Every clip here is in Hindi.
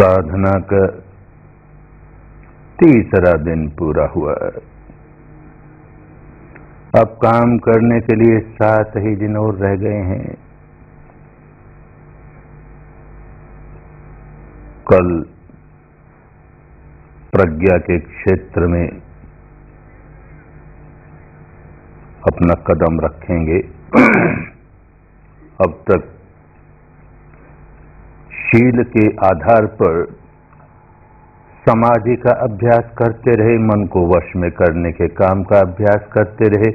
साधना का तीसरा दिन पूरा हुआ। अब काम करने के लिए 7 ही दिन और रह गए हैं। कल प्रज्ञा के क्षेत्र में अपना कदम रखेंगे। अब तक शील के आधार पर समाधि का अभ्यास करते रहे, मन को वश में करने के काम का अभ्यास करते रहे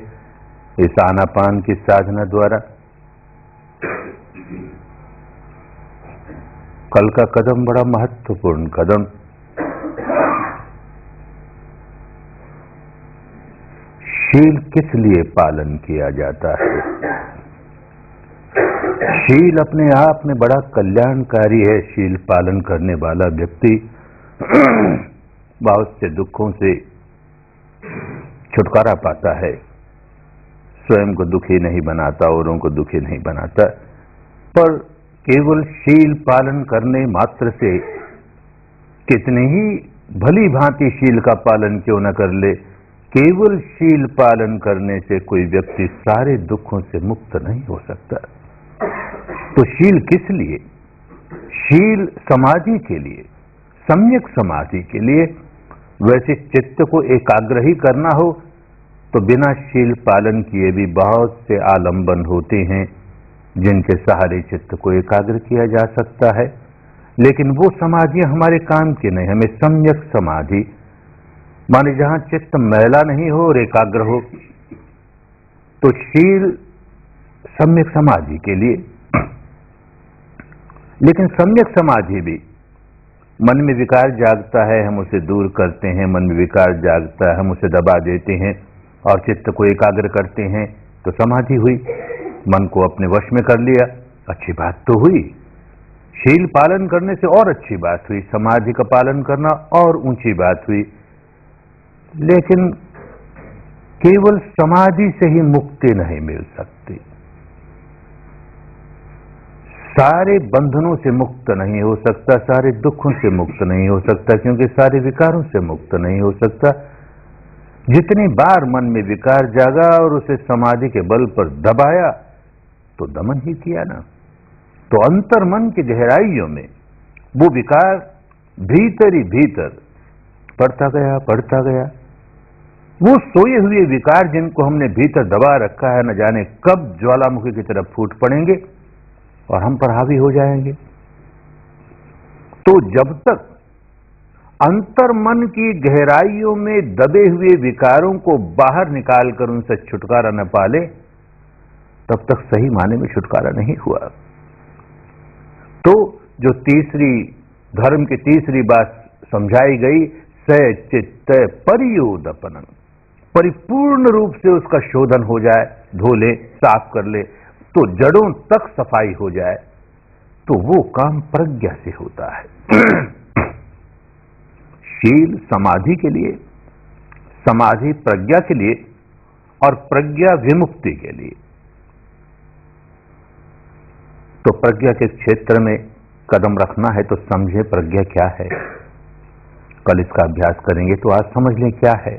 इस आनापान की साधना द्वारा। कल का कदम बड़ा महत्वपूर्ण कदम। शील किस लिए पालन किया जाता है? शील अपने आप में बड़ा कल्याणकारी है। शील पालन करने वाला व्यक्ति बहुत से दुखों से छुटकारा पाता है, स्वयं को दुखी नहीं बनाता, औरों को दुखी नहीं बनाता। पर केवल शील पालन करने मात्र से कितने ही भली भांति शील का पालन क्यों न कर ले, केवल शील पालन करने से कोई व्यक्ति सारे दुखों से मुक्त नहीं हो सकता। तो शील किस लिए? शील समाधि के लिए, सम्यक समाधि के लिए। वैसे चित्त को एकाग्र ही करना हो तो बिना शील पालन किए भी बहुत से आलंबन होते हैं जिनके सहारे चित्त को एकाग्र किया जा सकता है, लेकिन वो समाधियां हमारे काम की नहीं। हमें सम्यक समाधि माने जहां चित्त मैला नहीं हो और एकाग्र हो, तो शील सम्यक समाधि के लिए। लेकिन सम्यक समाधि भी, मन में विकार जागता है हम उसे दूर करते हैं, मन में विकार जागता है हम उसे दबा देते हैं और चित्त को एकाग्र करते हैं, तो समाधि हुई। मन को अपने वश में कर लिया, अच्छी बात तो हुई। शील पालन करने से और अच्छी बात हुई, समाधि का पालन करना और ऊंची बात हुई। लेकिन केवल समाधि से ही मुक्ति नहीं मिल सकती, सारे बंधनों से मुक्त नहीं हो सकता, सारे दुखों से मुक्त नहीं हो सकता, क्योंकि सारे विकारों से मुक्त नहीं हो सकता। जितनी बार मन में विकार जागा और उसे समाधि के बल पर दबाया तो दमन ही किया ना। तो अंतर मन की गहराइयों में वो विकार भीतर ही भीतर बढ़ता गया। वो सोए हुए विकार जिनको हमने भीतर दबा रखा है, न जाने कब ज्वालामुखी की तरफ फूट पड़ेंगे और हम पर हावी हो जाएंगे। तो जब तक अंतर मन की गहराइयों में दबे हुए विकारों को बाहर निकालकर उनसे छुटकारा न पाले, तब तक सही माने में छुटकारा नहीं हुआ। तो जो तीसरी धर्म की तीसरी बात समझाई गई, स चित्त परियोदपनम, परिपूर्ण रूप से उसका शोधन हो जाए, धो ले, साफ कर ले, तो जड़ों तक सफाई हो जाए, तो वो काम प्रज्ञा से होता है। शील समाधि के लिए, समाधि प्रज्ञा के लिए और प्रज्ञा विमुक्ति के लिए। तो प्रज्ञा के क्षेत्र में कदम रखना है तो समझे प्रज्ञा क्या है। कल इसका अभ्यास करेंगे तो आज समझ लें क्या है।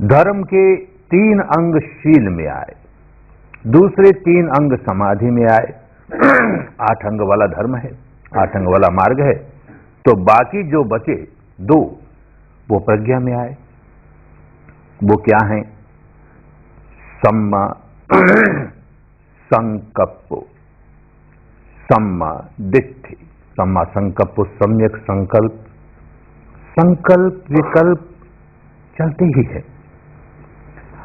धर्म के 3 अंग शील में आए, दूसरे 3 अंग समाधि में आए। 8 अंग वाला धर्म है, 8 अंग वाला मार्ग है, तो बाकी जो बचे 2 वो प्रज्ञा में आए। वो क्या है? सम्मा संकप्पो, सम्मा दिट्ठि, सम्मा संकप्पो सम्यक संकल्प। संकल्प विकल्प चलते ही है,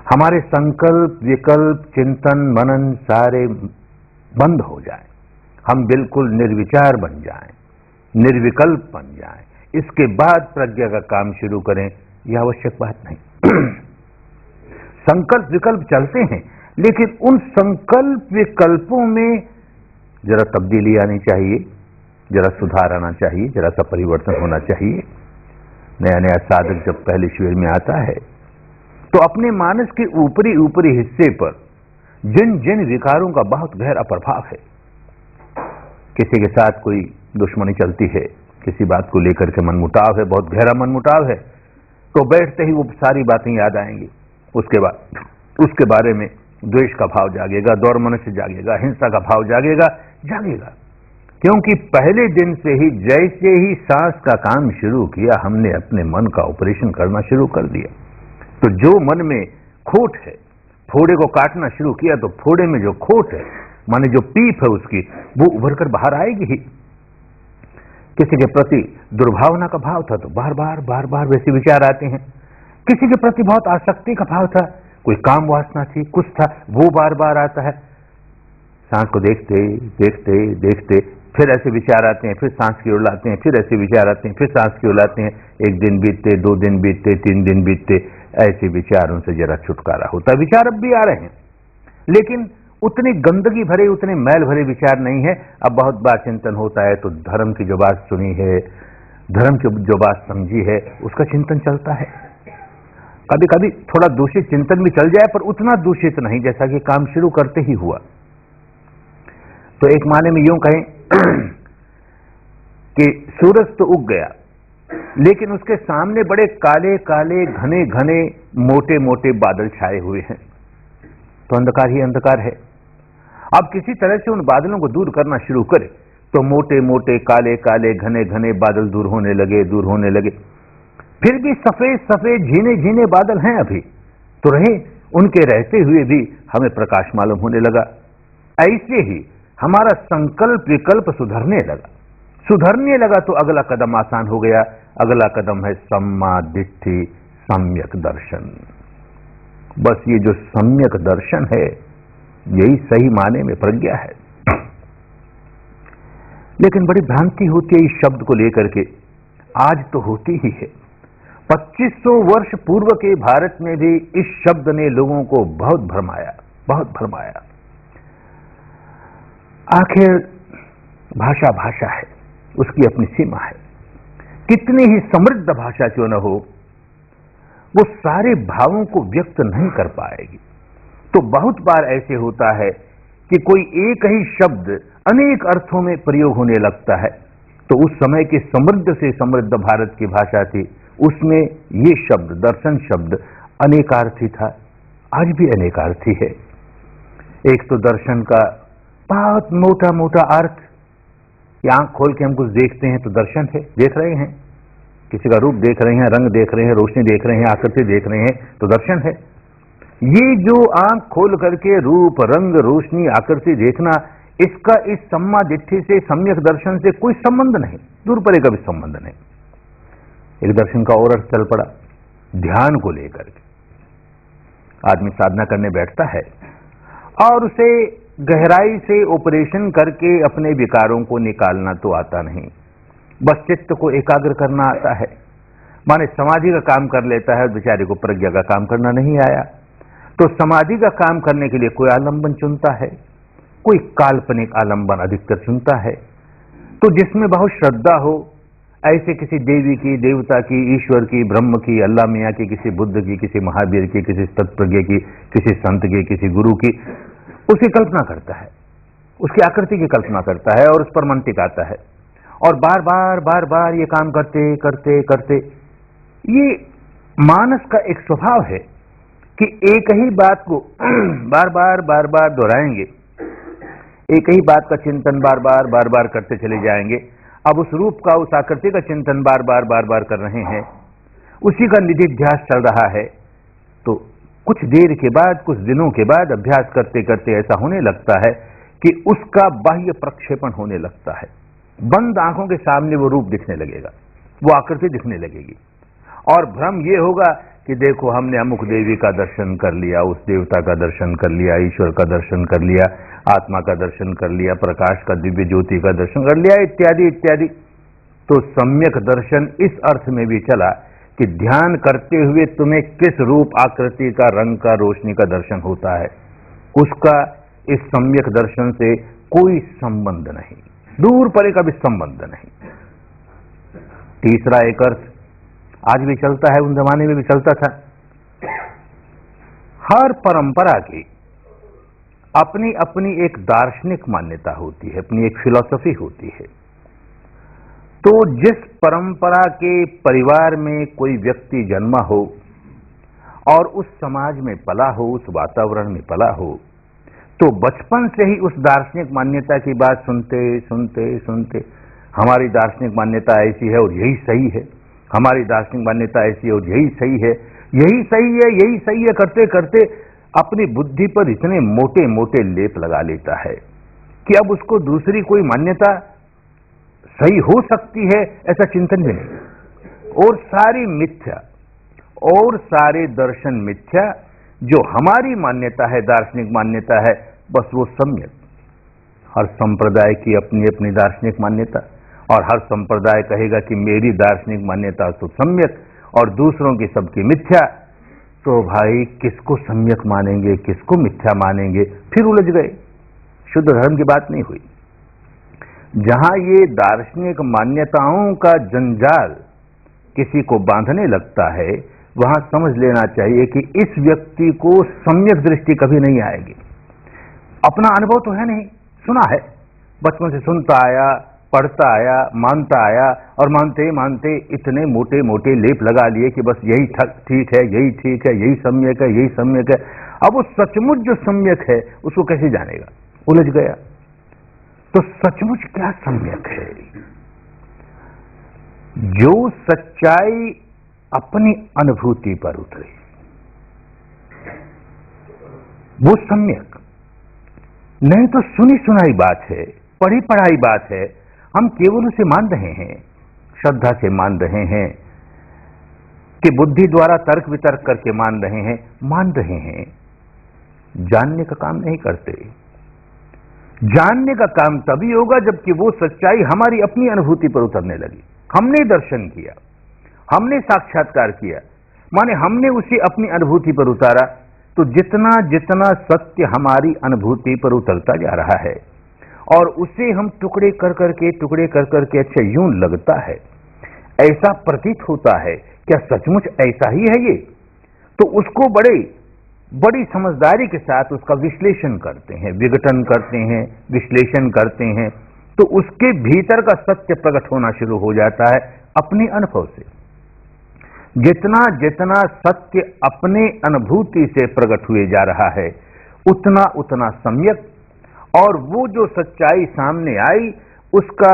हमारे संकल्प विकल्प चिंतन मनन सारे बंद हो जाएं, हम बिल्कुल निर्विचार बन जाएं, निर्विकल्प बन जाएं, इसके बाद प्रज्ञा का काम शुरू करें, यह आवश्यक बात नहीं। संकल्प विकल्प चलते हैं, लेकिन उन संकल्प विकल्पों में जरा तब्दीली आनी चाहिए, जरा सुधार आना चाहिए, जरा सा परिवर्तन होना चाहिए। नया नया साधक जब पहले शिविर में आता है तो अपने मानस के ऊपरी हिस्से पर जिन जिन विकारों का बहुत गहरा प्रभाव है, किसी के साथ कोई दुश्मनी चलती है, किसी बात को लेकर के मनमुटाव है, बहुत गहरा मनमुटाव है, तो बैठते ही वो सारी बातें याद आएंगी। उसके बाद उसके बारे में द्वेष का भाव जागेगा, दौर मनुष्य जागेगा, हिंसा का भाव जागेगा। क्योंकि पहले दिन से ही जैसे ही सांस का काम शुरू किया, हमने अपने मन का ऑपरेशन करना शुरू कर दिया। तो जो मन में खोट है, फोड़े को काटना शुरू किया, तो फोड़े में जो खोट है, माने जो पीप है उसकी, वो उभर कर बाहर आएगी ही। किसी के प्रति दुर्भावना का भाव था तो बार बार वैसे विचार आते हैं। किसी के प्रति बहुत आसक्ति का भाव था, कोई काम वासना थी, कुछ था, वो बार बार आता है। सांस को देखते देखते देखते फिर ऐसे विचार आते हैं, फिर सांस की ओर लाते हैं, फिर ऐसे विचार आते हैं, फिर सांस की ओर लाते हैं। 1 दिन बीतते, 2 दिन बीतते, 3 दिन बीतते, ऐसे विचारों से जरा छुटकारा होता। विचार अब भी आ रहे हैं, लेकिन उतनी गंदगी भरे, उतने मैल भरे विचार नहीं है। अब बहुत बार चिंतन होता है तो धर्म की जो बात सुनी है, धर्म की जो बात समझी है, उसका चिंतन चलता है। कभी कभी थोड़ा दूषित चिंतन भी चल जाए, पर उतना दूषित नहीं जैसा कि काम शुरू करते ही हुआ। तो एक माने में यूं कहें कि सूरज तो उग गया, लेकिन उसके सामने बड़े काले काले घने घने मोटे मोटे बादल छाए हुए हैं। तो अंधकार ही अंधकार है। अब किसी तरह से उन बादलों को दूर करना शुरू करे तो मोटे मोटे काले काले घने घने बादल दूर होने लगे। फिर भी सफेद सफेद झीने झीने बादल हैं अभी तो रहे, उनके रहते हुए भी हमें प्रकाश मालूम होने लगा। ऐसे ही हमारा संकल्प विकल्प सुधरने लगा तो अगला कदम आसान हो गया। अगला कदम है सम्मा दिट्ठि सम्यक दर्शन। बस ये जो सम्यक दर्शन है, यही सही माने में प्रज्ञा है। लेकिन बड़ी भ्रांति होती है इस शब्द को लेकर के। आज तो होती ही है, 2500 वर्ष पूर्व के भारत में भी इस शब्द ने लोगों को बहुत भरमाया। आखिर भाषा है, उसकी अपनी सीमा है। कितनी ही समृद्ध भाषा क्यों न हो, वो सारे भावों को व्यक्त नहीं कर पाएगी। तो बहुत बार ऐसे होता है कि कोई एक ही शब्द अनेक अर्थों में प्रयोग होने लगता है। तो उस समय की समृद्ध से समृद्ध भारत की भाषा थी, उसमें ये शब्द, दर्शन शब्द अनेकार्थी था, आज भी अनेकार्थी है। एक तो दर्शन का बहुत मोटा मोटा अर्थ, कि आंख खोल के हम कुछ देखते हैं तो दर्शन है, देख रहे हैं, किसी का रूप देख रहे हैं, रंग देख रहे हैं, रोशनी देख रहे हैं, आकृति देख रहे हैं तो दर्शन है। ये जो आंख खोल करके रूप, रंग, रोशनी, आकृति देखना, इसका इस सम्मा दिट्ठि से, सम्यक दर्शन से कोई संबंध नहीं, दूर परे का भी संबंध नहीं। एक दर्शन का और अर्थ चल पड़ा, ध्यान को लेकर के। आदमी साधना करने बैठता है और उसे गहराई से ऑपरेशन करके अपने विकारों को निकालना तो आता नहीं, बस चित्त को एकाग्र करना आता है। माने समाधि का काम कर लेता है, बेचारे को प्रज्ञा का काम करना नहीं आया। तो समाधि का काम करने के लिए कोई आलंबन चुनता है, कोई काल्पनिक आलंबन अधिकतर चुनता है। तो जिसमें बहुत श्रद्धा हो, ऐसे किसी देवी की, देवता की, ईश्वर की, ब्रह्म की, अल्लाह मियाँ की, किसी बुद्ध की, किसी महावीर की, किसी तत्प्रज्ञ की, किसी संत की, किसी गुरु की, उसकी कल्पना करता है, उसकी आकृति की कल्पना करता है और उस पर मन टिकाता है। और बार बार ये काम करते करते करते, ये मानस का एक स्वभाव है कि एक ही बात को बार बार दोहराएंगे, एक ही बात का चिंतन बार बार करते चले जाएंगे। अब उस रूप का, उस आकृति का चिंतन बार बार कर रहे हैं, उसी का निधिध्यास चल रहा है। तो कुछ देर के बाद, कुछ दिनों के बाद अभ्यास करते करते ऐसा होने लगता है कि उसका बाह्य प्रक्षेपण होने लगता है। बंद आंखों के सामने वो रूप दिखने लगेगा, वो आकृति दिखने लगेगी, और भ्रम ये होगा कि देखो हमने अमुक देवी का दर्शन कर लिया, उस देवता का दर्शन कर लिया, ईश्वर का दर्शन कर लिया, आत्मा का दर्शन कर लिया, प्रकाश का, दिव्य ज्योति का दर्शन कर लिया, इत्यादि इत्यादि। तो सम्यक दर्शन इस अर्थ में भी चला कि ध्यान करते हुए तुम्हें किस रूप, आकृति का, रंग का, रोशनी का दर्शन होता है, उसका इस सम्यक दर्शन से कोई संबंध नहीं, दूर परे का भी संबंध नहीं। तीसरा एक अर्थ आज भी चलता है, उन जमाने में भी चलता था। हर परंपरा की अपनी अपनी एक दार्शनिक मान्यता होती है, अपनी एक फिलॉसफी होती है। तो जिस परंपरा के परिवार में कोई व्यक्ति जन्मा हो और उस समाज में पला हो, उस वातावरण में पला हो, तो बचपन से ही उस दार्शनिक मान्यता की बात सुनते सुनते सुनते, हमारी दार्शनिक मान्यता ऐसी है और यही सही है, हमारी दार्शनिक मान्यता ऐसी है और यही सही है, यही सही है, यही सही है करते करते अपनी बुद्धि पर इतने मोटे मोटे लेप लगा लेता है कि अब उसको दूसरी कोई मान्यता सही हो सकती है ऐसा चिंतन भी नहीं। और सारी मिथ्या और सारे दर्शन मिथ्या, जो हमारी मान्यता है, दार्शनिक मान्यता है, बस वो सम्यक। हर संप्रदाय की अपनी अपनी दार्शनिक मान्यता, और हर संप्रदाय कहेगा कि मेरी दार्शनिक मान्यता तो सम्यक और दूसरों की सबकी मिथ्या। तो भाई किसको सम्यक मानेंगे, किसको मिथ्या मानेंगे, फिर उलझ गए। शुद्ध धर्म की बात नहीं हुई। जहां ये दार्शनिक मान्यताओं का जंजाल किसी को बांधने लगता है, वहां समझ लेना चाहिए कि इस व्यक्ति को सम्यक दृष्टि कभी नहीं आएगी। अपना अनुभव तो है नहीं, सुना है, बचपन से सुनता आया, पढ़ता आया, मानता आया, और मानते मानते इतने मोटे मोटे लेप लगा लिए कि बस यही ठीक है, यही ठीक है, यही सम्यक है, यही सम्यक है। अब वो सचमुच जो सम्यक है उसको कैसे जानेगा? उलझ गया। तो सचमुच क्या सम्यक है? जो सच्चाई अपनी अनुभूति पर उतरे वो सम्यक, नहीं तो सुनी सुनाई बात है, पढ़ी पढ़ाई बात है, हम केवल उसे मान रहे हैं, श्रद्धा से मान रहे हैं, कि बुद्धि द्वारा तर्क वितर्क करके मान रहे हैं, जानने का काम नहीं करते। जानने का काम तभी होगा जबकि वो सच्चाई हमारी अपनी अनुभूति पर उतरने लगी। हमने दर्शन किया, हमने साक्षात्कार किया, माने हमने उसे अपनी अनुभूति पर उतारा। तो जितना जितना सत्य हमारी अनुभूति पर उतरता जा रहा है और उसे हम टुकड़े कर करके अच्छा यूं लगता है, ऐसा प्रतीत होता है, क्या सचमुच ऐसा ही है ये? तो उसको बड़ी समझदारी के साथ उसका विश्लेषण करते हैं, विघटन करते हैं, विश्लेषण करते हैं, तो उसके भीतर का सत्य प्रकट होना शुरू हो जाता है अपने अनुभव से। जितना जितना सत्य अपने अनुभूति से प्रकट हुए जा रहा है, उतना उतना सम्यक, और वो जो सच्चाई सामने आई उसका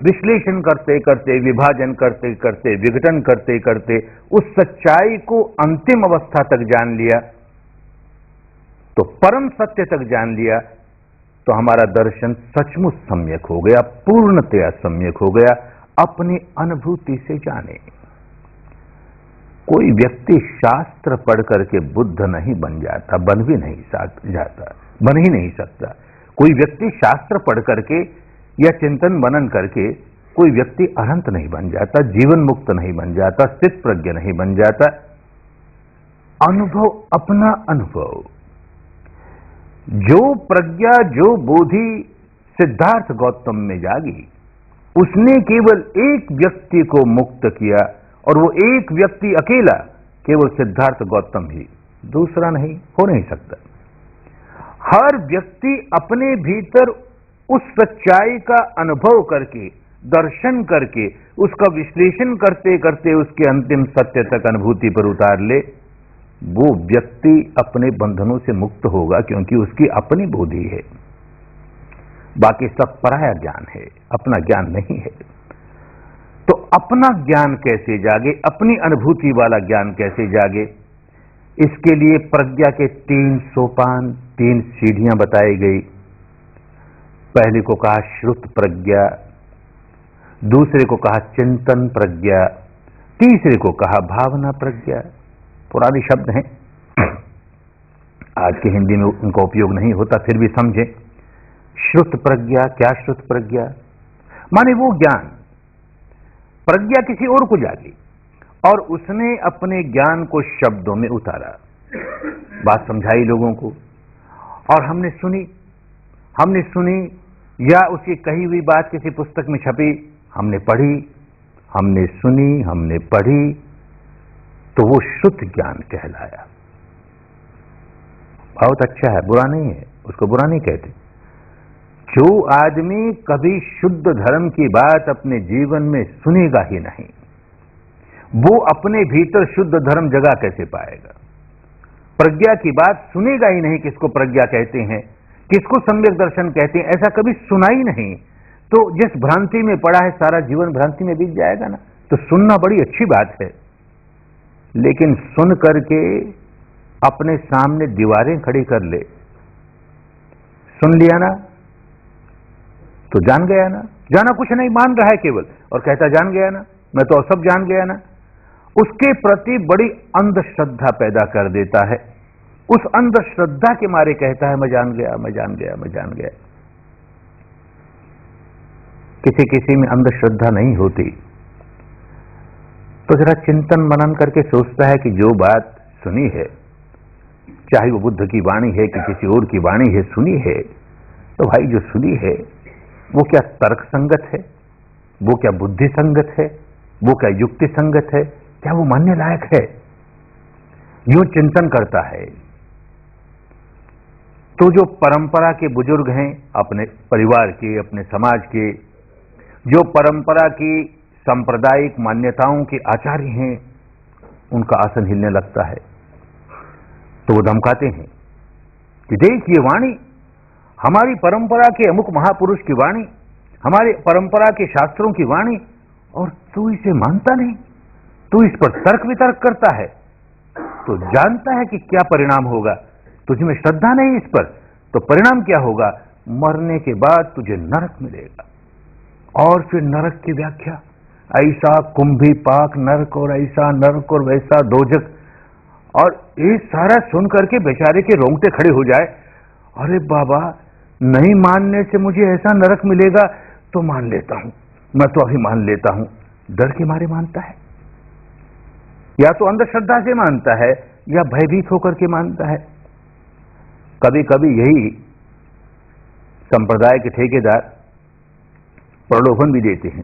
विश्लेषण करते करते, विभाजन करते करते, विघटन करते करते उस सच्चाई को अंतिम अवस्था तक जान लिया, तो परम सत्य तक जान लिया, तो हमारा दर्शन सचमुच सम्यक हो गया, पूर्णतया सम्यक हो गया, अपनी अनुभूति से जाने। कोई व्यक्ति शास्त्र पढ़ करके बुद्ध नहीं बन जाता, बन भी नहीं जाता, बन ही नहीं सकता। कोई व्यक्ति शास्त्र पढ़ करके या चिंतन मनन करके कोई व्यक्ति अनंत नहीं बन जाता, जीवन मुक्त नहीं बन जाता, स्थित प्रज्ञ नहीं बन जाता। अनुभव, अपना अनुभव, जो प्रज्ञा, जो बोधि सिद्धार्थ गौतम में जागी, उसने केवल एक व्यक्ति को मुक्त किया, और वो एक व्यक्ति अकेला केवल सिद्धार्थ गौतम ही, दूसरा नहीं, हो नहीं सकता। हर व्यक्ति अपने भीतर उस सच्चाई का अनुभव करके, दर्शन करके, उसका विश्लेषण करते करते उसके अंतिम सत्य तक अनुभूति पर उतार ले, वो व्यक्ति अपने बंधनों से मुक्त होगा, क्योंकि उसकी अपनी बोधि है। बाकी सब पराया ज्ञान है, अपना ज्ञान नहीं है। तो अपना ज्ञान कैसे जागे, अपनी अनुभूति वाला ज्ञान कैसे जागे? इसके लिए प्रज्ञा के 3 सोपान, 3 सीढ़ियां बताई गई। पहले को कहा श्रुत प्रज्ञा, दूसरे को कहा चिंतन प्रज्ञा, तीसरे को कहा भावना प्रज्ञा। पुराने शब्द हैं, आज के हिंदी में उनका उपयोग नहीं होता, फिर भी समझें। श्रुत प्रज्ञा, क्या श्रुत प्रज्ञा? माने वो ज्ञान, प्रज्ञा किसी और को जागी और उसने अपने ज्ञान को शब्दों में उतारा, बात समझाई लोगों को, और हमने सुनी, या उसकी कही हुई बात किसी पुस्तक में छपी, हमने पढ़ी, हमने सुनी, हमने पढ़ी, तो वो शुद्ध ज्ञान कहलाया। बहुत अच्छा है, बुरा नहीं है, उसको बुरा नहीं कहते। जो आदमी कभी शुद्ध धर्म की बात अपने जीवन में सुनेगा ही नहीं, वो अपने भीतर शुद्ध धर्म जगा कैसे पाएगा? प्रज्ञा की बात सुनेगा ही नहीं, किसको प्रज्ञा कहते हैं, किसको सम्यक दर्शन कहते हैं, ऐसा कभी सुना ही नहीं, तो जिस भ्रांति में पड़ा है सारा जीवन भ्रांति में बीत जाएगा ना। तो सुनना बड़ी अच्छी बात है, लेकिन सुन करके अपने सामने दीवारें खड़ी कर ले। सुन लिया ना तो जान गया ना, जाना कुछ नहीं, मान रहा है केवल, और कहता जान गया ना, मैं तो सब जान गया ना। उसके प्रति बड़ी अंधश्रद्धा पैदा कर देता है। उस अंधश्रद्धा के मारे कहता है मैं जान गया, मैं जान गया, मैं जान गया। किसी किसी में अंधश्रद्धा नहीं होती, तो जरा चिंतन मनन करके सोचता है कि जो बात सुनी है, चाहे वो बुद्ध की वाणी है कि किसी और की वाणी है, सुनी है, तो भाई जो सुनी है वो क्या तर्क संगत है, वो क्या बुद्धि संगत है, वो क्या युक्ति संगत है, क्या वो मानने लायक है? यूं चिंतन करता है तो जो परंपरा के बुजुर्ग हैं, अपने परिवार के, अपने समाज के, जो परंपरा की सांप्रदायिक मान्यताओं के आचार्य हैं, उनका आसन हिलने लगता है। तो वो धमकाते हैं कि देख ये वाणी हमारी परंपरा के अमुक महापुरुष की वाणी, हमारी परंपरा के शास्त्रों की वाणी, और तू इसे मानता नहीं, तू इस पर तर्क वितर्क करता है, तो जानता है कि क्या परिणाम होगा। तुझमें श्रद्धा नहीं इस पर, तो परिणाम क्या होगा? मरने के बाद तुझे नरक मिलेगा। और फिर नरक की व्याख्या, ऐसा कुंभी पाक नरक, और ऐसा नरक, और वैसा दोजक। और ये सारा सुन करके बेचारे के रोंगटे खड़े हो जाए, अरे बाबा, नहीं मानने से मुझे ऐसा नरक मिलेगा तो मान लेता हूं, मैं तो अभी मान लेता हूं। डर के मारे मानता है, या तो अंधश्रद्धा से मानता है या भयभीत होकर के मानता है। कभी कभी यही संप्रदाय के ठेकेदार प्रलोभन भी देते हैं,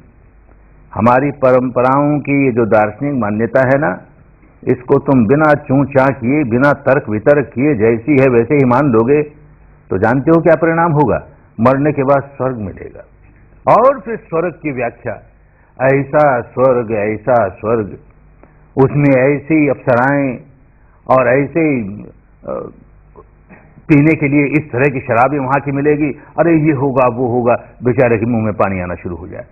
हमारी परंपराओं की ये जो दार्शनिक मान्यता है ना, इसको तुम बिना चूं चां किए, बिना तर्क वितर्क किए, जैसी है वैसे ही मान लोगे, तो जानते हो क्या परिणाम होगा? मरने के बाद स्वर्ग मिलेगा। और फिर स्वर्ग की व्याख्या, ऐसा स्वर्ग, उसमें ऐसी अप्सराएं और ऐसे पीने के लिए इस तरह की शराबें वहां की मिलेगी, अरे ये होगा वो होगा, बेचारे के मुंह में पानी आना शुरू हो जाए।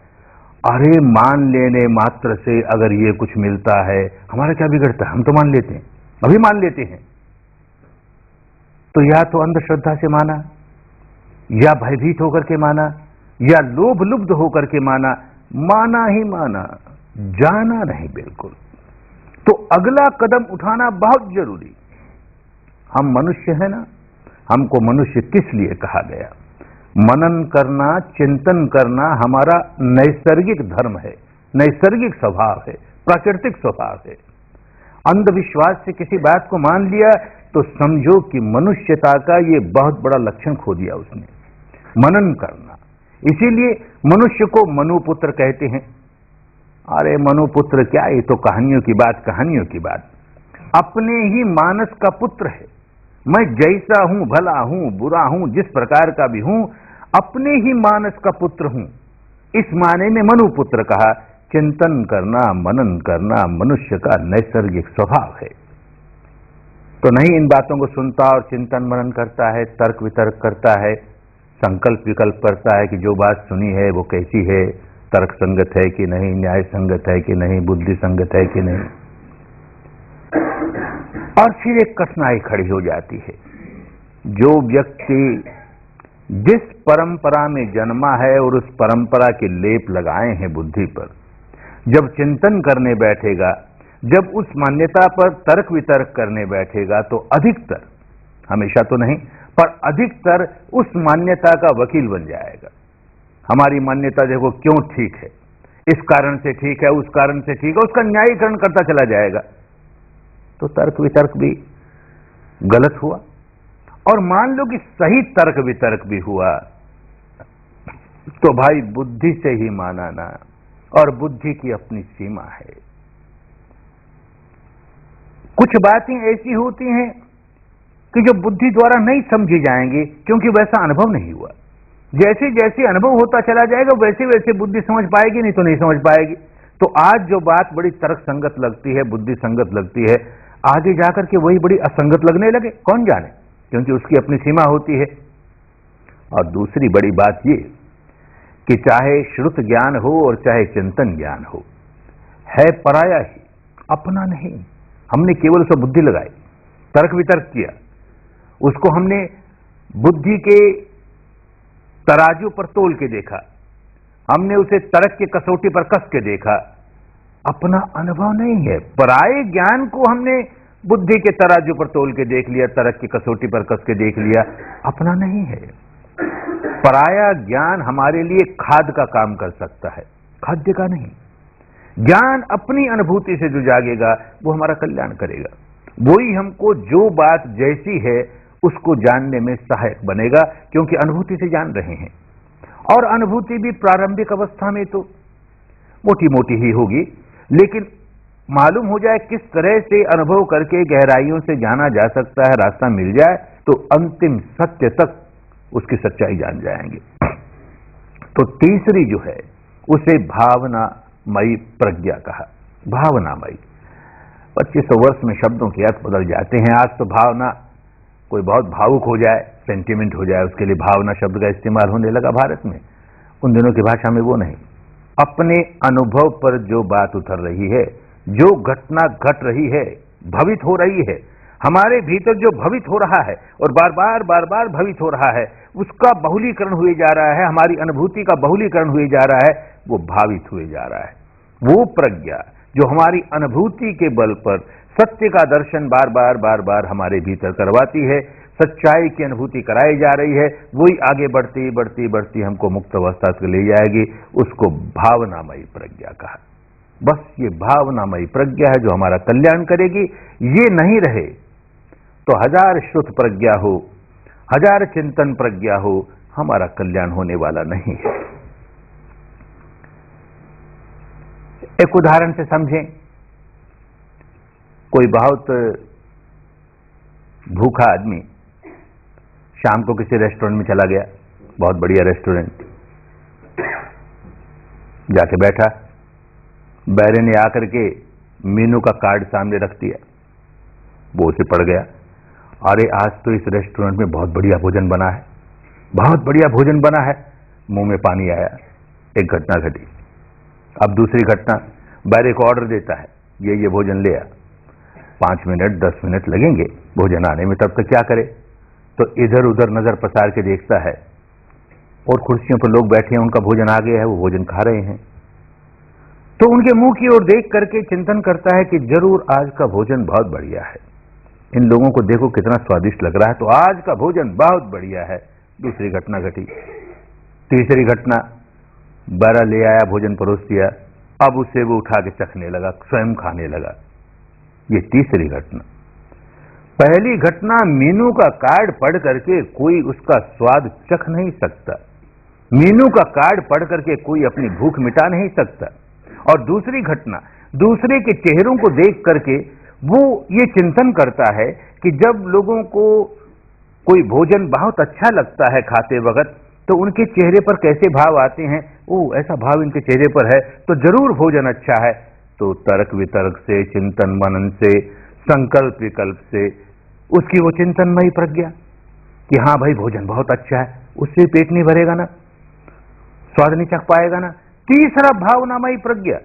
अरे मान लेने मात्र से अगर ये कुछ मिलता है, हमारा क्या बिगड़ता है? हम तो मान लेते हैं, अभी मान लेते हैं। तो या तो अंधश्रद्धा से माना, या भयभीत होकर के माना, या लोभ लुब्ध होकर के माना, माना ही माना, जाना नहीं बिल्कुल। तो अगला कदम उठाना बहुत जरूरी। हम मनुष्य हैं ना, हमको मनुष्य किस लिए कहा गया? मनन करना, चिंतन करना हमारा नैसर्गिक धर्म है, नैसर्गिक स्वभाव है, प्राकृतिक स्वभाव है। अंधविश्वास से किसी बात को मान लिया तो समझो कि मनुष्यता का ये बहुत बड़ा लक्षण खो दिया उसने, मनन करना। इसीलिए मनुष्य को मनुपुत्र कहते हैं। अरे मनुपुत्र क्या, ये तो कहानियों की बात, कहानियों की बात। अपने ही मानस का पुत्र है। मैं जैसा हूं, भला हूं, बुरा हूं, जिस प्रकार का भी हूं, अपने ही मानस का पुत्र हूं। इस माने में मनुपुत्र कहा। चिंतन करना, मनन करना मनुष्य का नैसर्गिक स्वभाव है। तो नहीं इन बातों को सुनता और चिंतन मनन करता है, तर्क वितर्क करता है, संकल्प विकल्प करता है कि जो बात सुनी है वो कैसी है, तर्क संगत है कि नहीं, न्याय संगत है कि नहीं, बुद्धि संगत है कि नहीं। और फिर एक कठिनाई खड़ी हो जाती है। जो व्यक्ति जिस परंपरा में जन्मा है और उस परंपरा के लेप लगाए हैं बुद्धि पर, जब चिंतन करने बैठेगा, जब उस मान्यता पर तर्क वितर्क करने बैठेगा, तो अधिकतर, हमेशा तो नहीं, पर अधिकतर उस मान्यता का वकील बन जाएगा। हमारी मान्यता देखो क्यों ठीक है, इस कारण से ठीक है, उस कारण से ठीक है, उसका न्यायीकरण करता चला जाएगा। तो तर्क वितर्क भी गलत हुआ। और मान लो कि सही तर्क वितर्क भी हुआ, तो भाई बुद्धि से ही माना ना, और बुद्धि की अपनी सीमा है। कुछ बातें ऐसी होती हैं कि जो बुद्धि द्वारा नहीं समझी जाएंगी, क्योंकि वैसा अनुभव नहीं हुआ। जैसे जैसे अनुभव होता चला जाएगा वैसे वैसे बुद्धि समझ पाएगी, नहीं तो नहीं समझ पाएगी। तो आज जो बात बड़ी तर्क संगत लगती है, बुद्धि संगत लगती है, आगे जाकर के वही बड़ी असंगत लगने लगे, कौन जाने, क्योंकि उसकी अपनी सीमा होती है। और दूसरी बड़ी बात ये कि चाहे श्रुत ज्ञान हो और चाहे चिंतन ज्ञान हो, है पराया ही, अपना नहीं। हमने केवल उस पर बुद्धि लगाई, तर्क वितर्क किया, उसको हमने बुद्धि के तराजू पर तोल के देखा, हमने उसे तर्क के कसौटी पर कस के देखा, अपना अनुभव नहीं है। पराये ज्ञान को हमने बुद्धि के तराजू पर तोल के देख लिया, तर्क की कसौटी पर कस के देख लिया, अपना नहीं है। पराया ज्ञान हमारे लिए खाद का काम कर सकता है, खाद्य का नहीं। ज्ञान अपनी अनुभूति से जो जागेगा वो हमारा कल्याण करेगा, वही हमको जो बात जैसी है उसको जानने में सहायक बनेगा, क्योंकि अनुभूति से जान रहे हैं। और अनुभूति भी प्रारंभिक अवस्था में तो मोटी मोटी ही होगी, लेकिन मालूम हो जाए किस तरह से अनुभव करके गहराइयों से जाना जा सकता है, रास्ता मिल जाए, तो अंतिम सत्य तक उसकी सच्चाई जान जाएंगे। तो तीसरी जो है उसे भावनामयी प्रज्ञा कहा। भावनामयी, 2500 वर्ष में शब्दों के अर्थ बदल जाते हैं। आज तो भावना, कोई बहुत भावुक हो जाए, सेंटिमेंट हो जाए, उसके लिए भावना शब्द का इस्तेमाल होने लगा भारत में। उन दिनों की भाषा में वो नहीं। अपने अनुभव पर जो बात उतर रही है, जो घटना घट रही है, भवित हो रही है, हमारे भीतर जो भवित हो रहा है और बार बार भवित हो रहा है, उसका बहुलीकरण हुए जा रहा है, हमारी अनुभूति का बहुलीकरण हुए जा रहा है, वो भावित हुए जा रहा है। वो प्रज्ञा जो हमारी अनुभूति के बल पर सत्य का दर्शन बार बार हमारे भीतर करवाती है, सच्चाई की अनुभूति कराई जा रही है, वही आगे बढ़ती हमको मुक्त अवस्था तक ले जाएगी। उसको भावनामयी प्रज्ञा कहा। बस ये भावनामयी प्रज्ञा है जो हमारा कल्याण करेगी। ये नहीं रहे तो 1000 श्रुत प्रज्ञा हो, 1000 चिंतन प्रज्ञा हो, हमारा कल्याण होने वाला नहीं है। एक उदाहरण से समझें। कोई बहुत भूखा आदमी शाम को किसी रेस्टोरेंट में चला गया, बहुत बढ़िया रेस्टोरेंट, जाके बैठा, बैरे ने आकर के मेनू का कार्ड सामने रख दिया। वो उसे पड़ गया, अरे आज तो इस रेस्टोरेंट में बहुत बढ़िया भोजन बना है, बहुत बढ़िया भोजन बना है। मुंह में पानी आया। एक घटना घटी। अब दूसरी घटना, बैरे को ऑर्डर देता है, ये भोजन ले आ। 5 मिनट 10 मिनट लगेंगे भोजन आने में, तब तक क्या करे? तो इधर उधर नजर पसार के देखता है और कुर्सियों पर लोग बैठे हैं, उनका भोजन आ गया है, वो भोजन खा रहे हैं। तो उनके मुंह की ओर देख करके चिंतन करता है कि जरूर आज का भोजन बहुत बढ़िया है, इन लोगों को देखो कितना स्वादिष्ट लग रहा है, तो आज का भोजन बहुत बढ़िया है। दूसरी घटना घटी। तीसरी घटना, बैरा ले आया, भोजन परोस दिया, अब उसे वो उठा के चखने लगा, स्वयं खाने लगा। ये तीसरी घटना। पहली घटना, मीनू का कार्ड पढ़ करके कोई उसका स्वाद चख नहीं सकता, मीनू का कार्ड पढ़ करके कोई अपनी भूख मिटा नहीं सकता। और दूसरी घटना, दूसरे के चेहरों को देख करके वो ये चिंतन करता है कि जब लोगों को कोई भोजन बहुत अच्छा लगता है खाते वक्त, तो उनके चेहरे पर कैसे भाव आते हैं, ओ ऐसा भाव इनके चेहरे पर है तो जरूर भोजन अच्छा है। तो तर्क वितर्क से, चिंतन मनन से, संकल्प विकल्प से उसकी वो चिंतनमयी प्रज्ञा कि हाँ भाई भोजन बहुत अच्छा है, उससे पेट नहीं भरेगा ना, स्वाद नहीं चख पाएगा ना। तीसरा भावनामयी प्रज्ञा,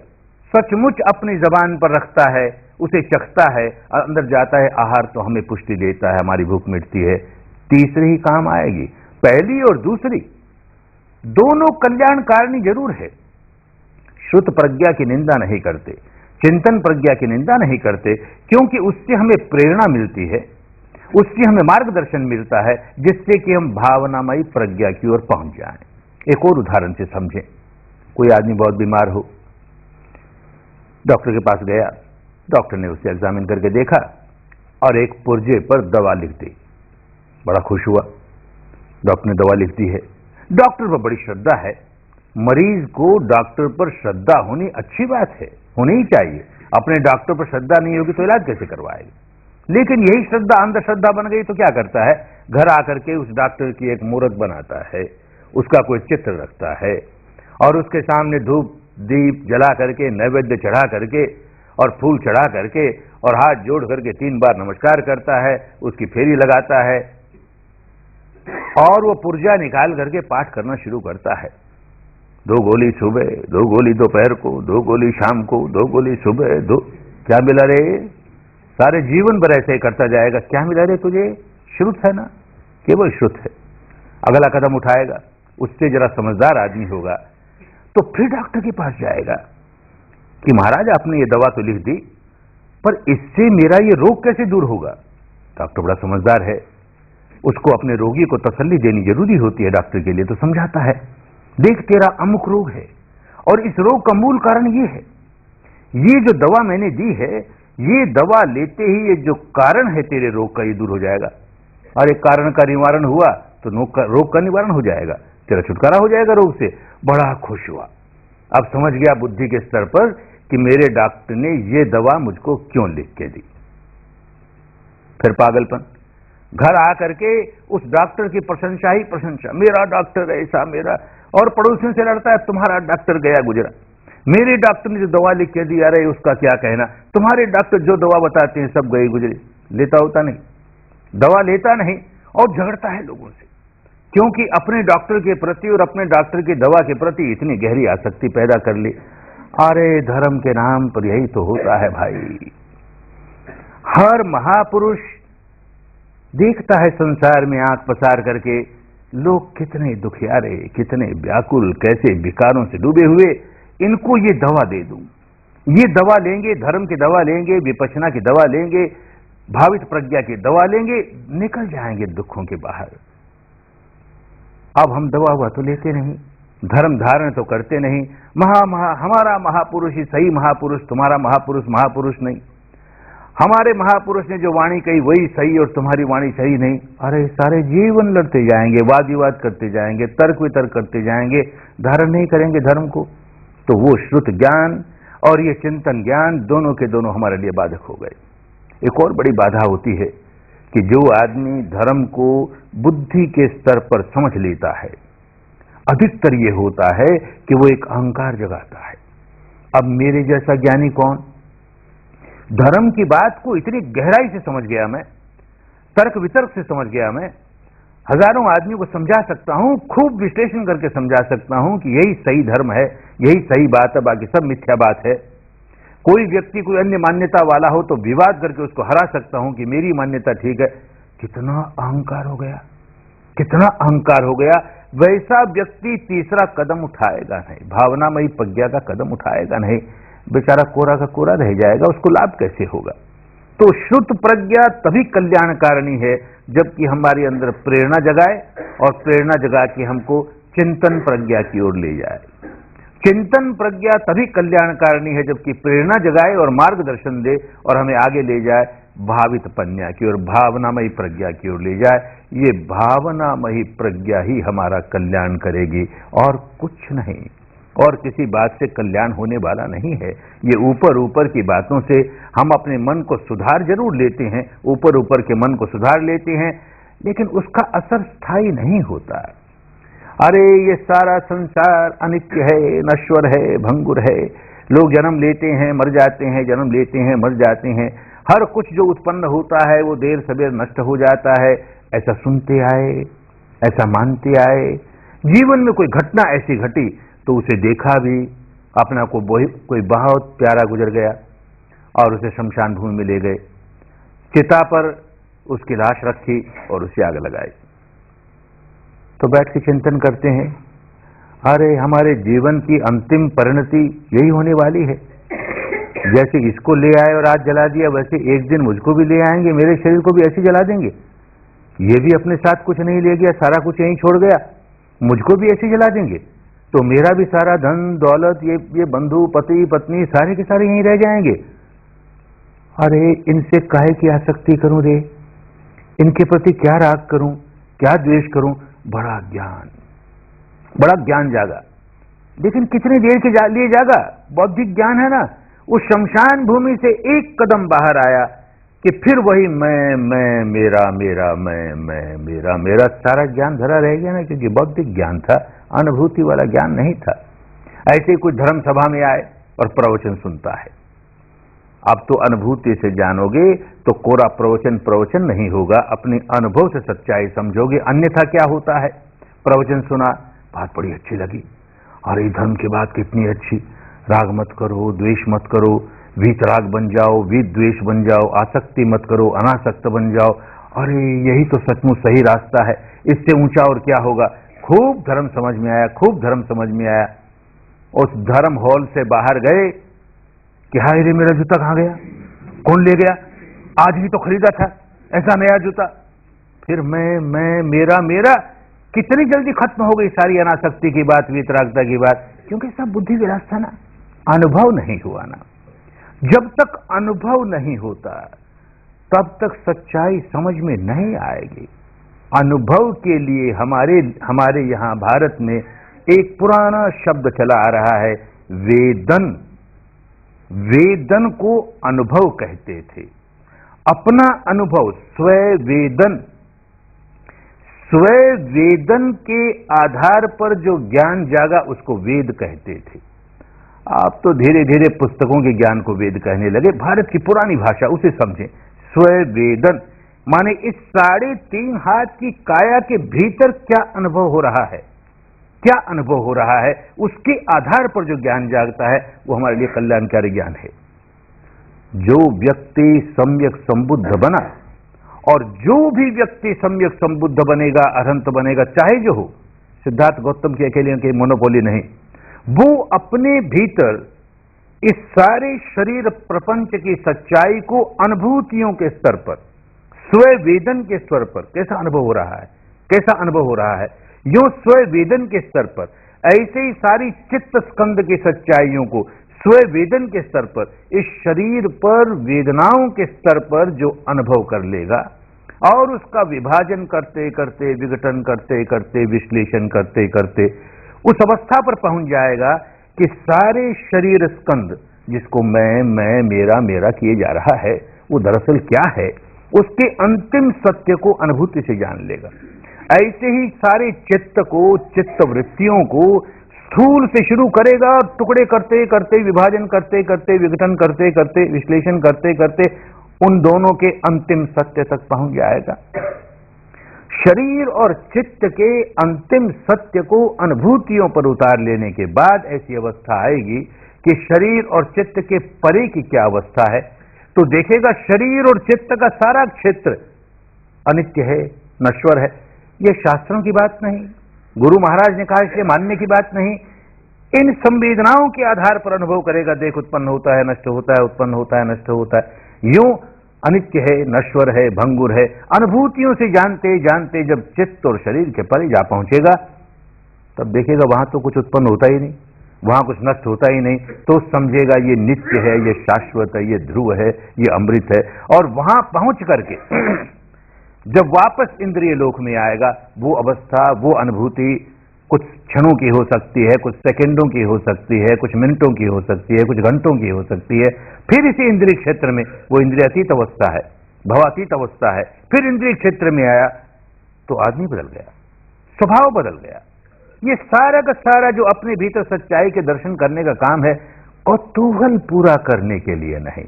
सचमुच अपनी जबान पर रखता है, उसे चखता है, अंदर जाता है, आहार तो हमें पुष्टि देता है, हमारी भूख मिटती है। तीसरी ही काम आएगी। पहली और दूसरी दोनों कल्याणकारिणी जरूर है। श्रुत प्रज्ञा की निंदा नहीं करते, चिंतन प्रज्ञा की निंदा नहीं करते, क्योंकि उससे हमें प्रेरणा मिलती है, उससे हमें मार्गदर्शन मिलता है, जिससे कि हम भावनामयी प्रज्ञा की ओर पहुंच जाएं। एक और उदाहरण से समझें। कोई आदमी बहुत बीमार हो, डॉक्टर के पास गया, डॉक्टर ने उसे एग्जामिन करके देखा और एक पुर्जे पर दवा लिख दी। बड़ा खुश हुआ, डॉक्टर ने दवा लिख दी है। डॉक्टर पर बड़ी श्रद्धा है, मरीज को डॉक्टर पर श्रद्धा होनी अच्छी बात है, होनी ही चाहिए। अपने डॉक्टर पर श्रद्धा नहीं होगी तो इलाज कैसे करवाएगा? लेकिन यही श्रद्धा अंधश्रद्धा बन गई तो क्या करता है, घर आकर के उस डॉक्टर की एक मूर्त बनाता है, उसका कोई चित्र रखता है और उसके सामने धूप दीप जला करके, नैवेद्य चढ़ा करके और फूल चढ़ा करके और हाथ जोड़ करके 3 बार नमस्कार करता है, उसकी फेरी लगाता है और वो पुर्जा निकाल करके पाठ करना शुरू करता है। 2 गोली सुबह, 2 गोली दोपहर को, 2 गोली शाम को, 2 गोली सुबह, 2 क्या मिला रे? सारे जीवन भर ऐसे ही करता जाएगा। क्या मिला रे तुझे? श्रुत है ना, केवल श्रुत है। अगला कदम उठाएगा, उससे जरा समझदार आदमी होगा तो फिर डॉक्टर के पास जाएगा कि महाराज आपने ये दवा तो लिख दी, पर इससे मेरा ये रोग कैसे दूर होगा? डॉक्टर बड़ा समझदार है, उसको अपने रोगी को तसल्ली देनी जरूरी होती है डॉक्टर के लिए, तो समझाता है, देख तेरा अमुक रोग है और इस रोग का मूल कारण ये है, ये जो दवा मैंने दी है, ये दवा लेते ही ये जो कारण है तेरे रोग का, ये दूर हो जाएगा। और एक कारण का निवारण हुआ तो रोग का निवारण हो जाएगा, तेरा छुटकारा हो जाएगा रोग से। बड़ा खुश हुआ, अब समझ गया बुद्धि के स्तर पर कि मेरे डॉक्टर ने ये दवा मुझको क्यों लिख के दी। फिर पागलपन, घर आकर के उस डॉक्टर की प्रशंसा ही प्रशंसा, मेरा डॉक्टर ऐसा, मेरा, और पड़ोसियों से लड़ता है, तुम्हारा डॉक्टर गया गुजरा, मेरे डॉक्टर ने जो दवा लिख के दी, अरे उसका क्या कहना, तुम्हारे डॉक्टर जो दवा बताते हैं सब गए गुजरे। लेता होता नहीं, दवा लेता नहीं और झगड़ता है लोगों से, क्योंकि अपने डॉक्टर के प्रति और अपने डॉक्टर की दवा के प्रति इतनी गहरी आसक्ति पैदा कर ली। अरे धर्म के नाम पर यही तो होता है भाई। हर महापुरुष देखता है संसार में आंख पसार करके, लोग कितने दुखियारे, कितने व्याकुल, कैसे विकारों से डूबे हुए, इनको ये दवा दे दूं, ये दवा लेंगे, धर्म की दवा लेंगे, विपश्यना की दवा लेंगे, भावित प्रज्ञा की दवा लेंगे, निकल जाएंगे दुखों के बाहर। अब हम दवा हुआ तो लेते नहीं, धर्म धारण तो करते नहीं। हमारा महापुरुष ही सही महापुरुष, तुम्हारा महापुरुष महापुरुष नहीं। हमारे महापुरुष ने जो वाणी कही वही सही और तुम्हारी वाणी सही नहीं। अरे सारे जीवन लड़ते जाएंगे, वाद विवाद करते जाएंगे, तर्क वितर्क करते जाएंगे, धारण नहीं करेंगे धर्म को। तो वो श्रुत ज्ञान और ये चिंतन ज्ञान दोनों के दोनों हमारे लिए बाधक हो गए। एक और बड़ी बाधा होती है कि जो आदमी धर्म को बुद्धि के स्तर पर समझ लेता है, अधिकतर ये होता है कि वो एक अहंकार जगाता है। अब मेरे जैसा ज्ञानी कौन? धर्म की बात को इतनी गहराई से समझ गया मैं, तर्क वितर्क से समझ गया मैं, हजारों आदमियों को समझा सकता हूं, खूब विश्लेषण करके समझा सकता हूं कि यही सही धर्म है, यही सही बात है, बाकी सब मिथ्या बात है। कोई व्यक्ति कोई अन्य मान्यता वाला हो तो विवाद करके उसको हरा सकता हूं कि मेरी मान्यता ठीक है। कितना अहंकार हो गया, कितना अहंकार हो गया। वैसा व्यक्ति तीसरा कदम उठाएगा नहीं, भावनामयी प्रज्ञा का कदम उठाएगा नहीं, बेचारा कोरा का कोरा रह जाएगा, उसको लाभ कैसे होगा। तो श्रुत प्रज्ञा तभी कल्याणकारिणी है जबकि हमारे अंदर प्रेरणा जगाए और प्रेरणा जगा के हमको चिंतन प्रज्ञा की ओर ले जाए। चिंतन प्रज्ञा तभी कल्याणकारिणी है जबकि प्रेरणा जगाए और मार्गदर्शन दे और हमें आगे ले जाए भावित प्रज्ञा की ओर, भावनामयी प्रज्ञा की ओर ले जाए। ये भावनामयी प्रज्ञा ही हमारा कल्याण करेगी और कुछ नहीं, और किसी बात से कल्याण होने वाला नहीं है। ये ऊपर ऊपर की बातों से हम अपने मन को सुधार जरूर लेते हैं, ऊपर ऊपर के मन को सुधार लेते हैं, लेकिन उसका असर स्थायी नहीं होता। अरे ये सारा संसार अनित्य है, नश्वर है, भंगुर है। लोग जन्म लेते हैं, मर जाते हैं, जन्म लेते हैं, मर जाते हैं। हर कुछ जो उत्पन्न होता है वो देर सवेर नष्ट हो जाता है। ऐसा सुनते आए, ऐसा मानते आए। जीवन में कोई घटना ऐसी घटी तो उसे देखा भी, अपना को कोई बहुत प्यारा गुजर गया और उसे शमशान भूमि में ले गए, चिता पर उसकी लाश रखी और उसे आग लगाई। तो बैठ के चिंतन करते हैं, अरे हमारे जीवन की अंतिम परिणति यही होने वाली है। जैसे इसको ले आए और आज जला दिया, वैसे एक दिन मुझको भी ले आएंगे, मेरे शरीर को भी ऐसे जला देंगे। ये भी अपने साथ कुछ नहीं ले गया, सारा कुछ यहीं छोड़ गया, मुझको भी ऐसे जला देंगे। तो मेरा भी सारा धन दौलत, ये बंधु पति पत्नी सारे के सारे यहीं रह जाएंगे। अरे इनसे काहे की आसक्ति करूं रे, इनके प्रति क्या राग करूं, क्या द्वेष करूं। बड़ा ज्ञान जागा, लेकिन कितनी देर के लिए जागा? बौद्धिक ज्ञान है ना। उस शमशान भूमि से एक कदम बाहर आया, कि फिर वही मैं मेरा मेरा मैं मेरा मेरा सारा ज्ञान धरा रह गया ना, क्योंकि बौद्धिक ज्ञान था, अनुभूति वाला ज्ञान नहीं था। ऐसे ही कुछ धर्म सभा में आए और प्रवचन सुनता है। अब तो अनुभूति से जानोगे तो कोरा प्रवचन नहीं होगा, अपने अनुभव से सच्चाई समझोगे। अन्यथा क्या होता है, प्रवचन सुना, बात बड़ी अच्छी लगी, अरे धर्म की बात कितनी अच्छी, राग मत करो, द्वेष मत करो, वीतराग बन जाओ, वीत द्वेष बन जाओ, आसक्ति मत करो, अनासक्त बन जाओ, अरे यही तो सचमुच सही रास्ता है, इससे ऊंचा और क्या होगा। खूब धर्म समझ में आया, खूब धर्म समझ में आया। उस धर्म हॉल से बाहर गए कि हाय रे मेरा जूता कहां गया, कौन ले गया, आज ही तो खरीदा था ऐसा नया जूता। फिर मैं मेरा मेरा कितनी जल्दी खत्म हो गई सारी अनासक्ति की बात, वीतरागता की बात, क्योंकि सब बुद्धि विलास था ना, अनुभव नहीं हुआ ना। जब तक अनुभव नहीं होता तब तक सच्चाई समझ में नहीं आएगी। अनुभव के लिए हमारे यहां भारत में एक पुराना शब्द चला आ रहा है, वेदन। वेदन को अनुभव कहते थे, अपना अनुभव, स्ववेदन। स्ववेदन के आधार पर जो ज्ञान जागा उसको वेद कहते थे। आप तो धीरे धीरे पुस्तकों के ज्ञान को वेद कहने लगे। भारत की पुरानी भाषा, उसे समझें। स्ववेदन माने इस 3.5 हाथ की काया के भीतर क्या अनुभव हो रहा है, क्या अनुभव हो रहा है, उसके आधार पर जो ज्ञान जागता है वो हमारे लिए कल्याणकारी ज्ञान है। जो व्यक्ति सम्यक संबुद्ध बना, और जो भी व्यक्ति सम्यक संबुद्ध बनेगा, अरहंत बनेगा, चाहे जो हो, सिद्धार्थ गौतम की अकेले की मोनोपोली नहीं, वो अपने भीतर इस सारे शरीर प्रपंच की सच्चाई को अनुभूतियों के स्तर पर, स्ववेदन के स्तर पर कैसा अनुभव हो रहा है, कैसा अनुभव हो रहा है, यूं स्ववेदन के स्तर पर, ऐसे ही सारी चित्त स्कंद की सच्चाइयों को स्ववेदन के स्तर पर, इस शरीर पर वेदनाओं के स्तर पर जो अनुभव कर लेगा, और उसका विभाजन करते करते, विघटन करते करते, विश्लेषण करते करते उस अवस्था पर पहुंच जाएगा कि सारे शरीर स्कंद जिसको मैं मेरा मेरा किए जा रहा है, वो दरअसल क्या है, उसके अंतिम सत्य को अनुभूति से जान लेगा। ऐसे ही सारे चित्त को, चित्त वृत्तियों को स्थूल से शुरू करेगा, टुकड़े करते करते, विभाजन करते करते, विघटन करते करते, विश्लेषण करते करते उन दोनों के अंतिम सत्य तक पहुंच जाएगा। शरीर और चित्त के अंतिम सत्य को अनुभूतियों पर उतार लेने के बाद ऐसी अवस्था आएगी कि शरीर और चित्त के परे की क्या अवस्था है, तो देखेगा शरीर और चित्त का सारा क्षेत्र अनित्य है, नश्वर है। यह शास्त्रों की बात नहीं, गुरु महाराज ने कहा इसलिए मानने की बात नहीं, इन संवेदनाओं के आधार पर अनुभव करेगा। देख उत्पन्न होता है, नष्ट होता है, उत्पन्न होता है, नष्ट होता है, यूं अनित्य है, नश्वर है, भंगुर है। अनुभूतियों से जानते जानते जब चित्त और शरीर के परे जा पहुंचेगा, तब देखेगा वहां तो कुछ उत्पन्न होता ही नहीं, वहां कुछ नष्ट होता ही नहीं, तो समझेगा ये नित्य है, ये शाश्वत है, ये ध्रुव है, ये अमृत है। और वहां पहुंच करके जब वापस इंद्रिय लोक में आएगा, वो अवस्था, वो अनुभूति कुछ क्षणों की हो सकती है, कुछ सेकंडों की हो सकती है, कुछ मिनटों की हो सकती है, कुछ घंटों की हो सकती है। फिर इसी इंद्रिय क्षेत्र में वो इंद्रियातीत अवस्था है, भवातीत अवस्था है। फिर इंद्रिय क्षेत्र में आया तो आदमी बदल गया, स्वभाव बदल गया। ये सारा का सारा जो अपने भीतर सच्चाई के दर्शन करने का काम है, कौतूहल पूरा करने के लिए नहीं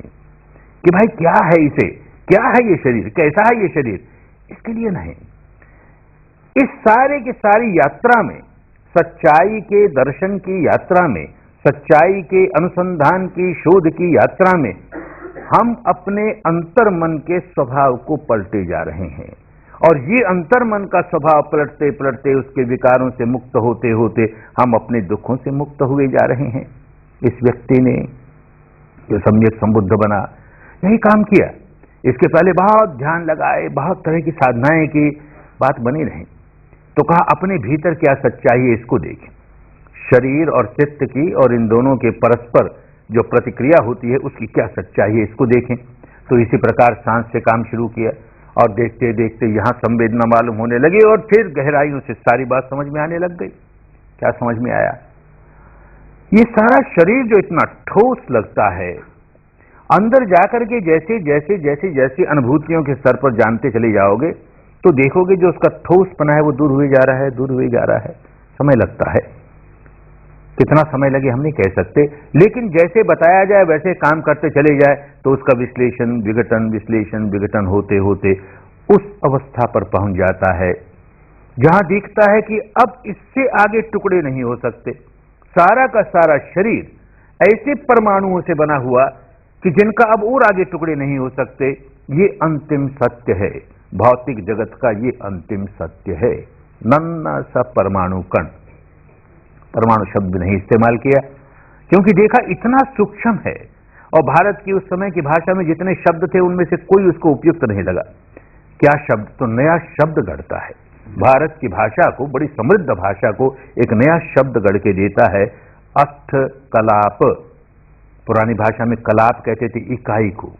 कि भाई क्या है इसे, क्या है ये शरीर, कैसा है ये शरीर, इसके लिए नहीं। इस सारे की सारी यात्रा में, सच्चाई के दर्शन की यात्रा में, सच्चाई के अनुसंधान की, शोध की यात्रा में हम अपने अंतर्मन के स्वभाव को पलटे जा रहे हैं। और ये अंतर्मन का स्वभाव पलटते पलटते, उसके विकारों से मुक्त होते होते हम अपने दुखों से मुक्त हुए जा रहे हैं। इस व्यक्ति ने जो सम्यक संबुद्ध बना, यही काम किया। इसके पहले बहुत ध्यान लगाए, बहुत तरह की साधनाएं की, बात बनी नहीं, तो कहा अपने भीतर क्या सच्चाई है इसको देखें। शरीर और चित्त की और इन दोनों के परस्पर जो प्रतिक्रिया होती है उसकी क्या सच्चाई है इसको देखें। तो इसी प्रकार सांस से काम शुरू किया, और देखते देखते यहां संवेदना मालूम होने लगी, और फिर गहराइयों से सारी बात समझ में आने लग गई। क्या समझ में आया? ये सारा शरीर जो इतना ठोस लगता है, अंदर जाकर के जैसे जैसे जैसे जैसे अनुभूतियों के स्तर पर जानते चले जाओगे तो देखोगे जो उसका ठोसपना है वो दूर हुए जा रहा है, दूर हुए जा रहा है। समय लगता है, कितना समय लगे हम नहीं कह सकते, लेकिन जैसे बताया जाए वैसे काम करते चले जाए तो उसका विश्लेषण विघटन होते होते उस अवस्था पर पहुंच जाता है जहां दिखता है कि अब इससे आगे टुकड़े नहीं हो सकते। सारा का सारा शरीर ऐसे परमाणुओं से बना हुआ कि जिनका अब और आगे टुकड़े नहीं हो सकते। ये अंतिम सत्य है, भौतिक जगत का ये अंतिम सत्य है। नन्ना सा परमाणु कण, परमाणु शब्द नहीं इस्तेमाल किया क्योंकि देखा इतना सूक्ष्म है, और भारत की उस समय की भाषा में जितने शब्द थे उनमें से कोई उसको उपयुक्त नहीं लगा। क्या शब्द, तो नया शब्द गढ़ता है भारत की भाषा को, बड़ी समृद्ध भाषा को एक नया शब्द गढ़ के देता है, अष्ट कलाप। पुरानी भाषा में कलाप कहते थे इकाई को,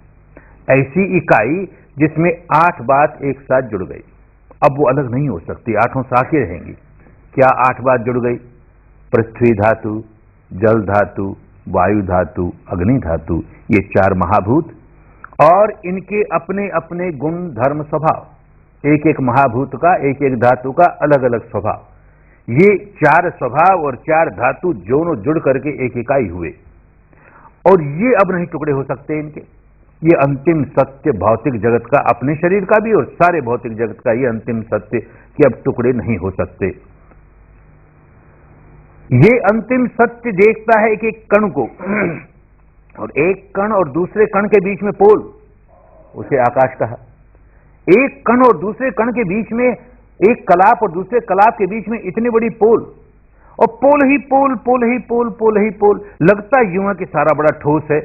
ऐसी इकाई जिसमें 8 बात एक साथ जुड़ गई। अब वो अलग नहीं हो सकती, 8 शाखें रहेंगी। क्या 8 बात जुड़ गई? पृथ्वी धातु, जल धातु, वायु धातु, अग्नि धातु, ये 4 महाभूत और इनके अपने अपने गुण धर्म स्वभाव। एक एक महाभूत का, एक एक धातु का अलग अलग स्वभाव। ये 4 स्वभाव और 4 धातु दोनों जुड़ करके एक इकाई हुए, और ये अब नहीं टुकड़े हो सकते इनके। ये अंतिम सत्य भौतिक जगत का, अपने शरीर का भी और सारे भौतिक जगत का ये अंतिम सत्य कि अब टुकड़े नहीं हो सकते। ये अंतिम सत्य देखता है एक एक कण को, और एक कण और दूसरे कण के बीच में पोल, उसे आकाश कहा। एक कण और दूसरे कण के बीच में, एक कलाप और दूसरे कलाप के बीच में इतनी बड़ी पोल, और पोल ही पोल, पोल ही पोल, पोल ही पोल। लगता यूं है कि सारा बड़ा ठोस है।